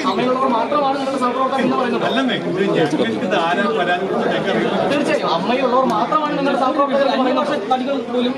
അമ്മയുള്ളവർ മാത്രമാണ് നിങ്ങളുടെ സഹപ്രവർത്തകർ എന്ന് പറയുന്നത്. തീർച്ചയായും അമ്മയുള്ളവർ മാത്രമാണ് നിങ്ങളുടെ സഹപ്രവർത്തകർ എന്ന് പറയുന്ന പക്ഷേ നടികൾ പോലും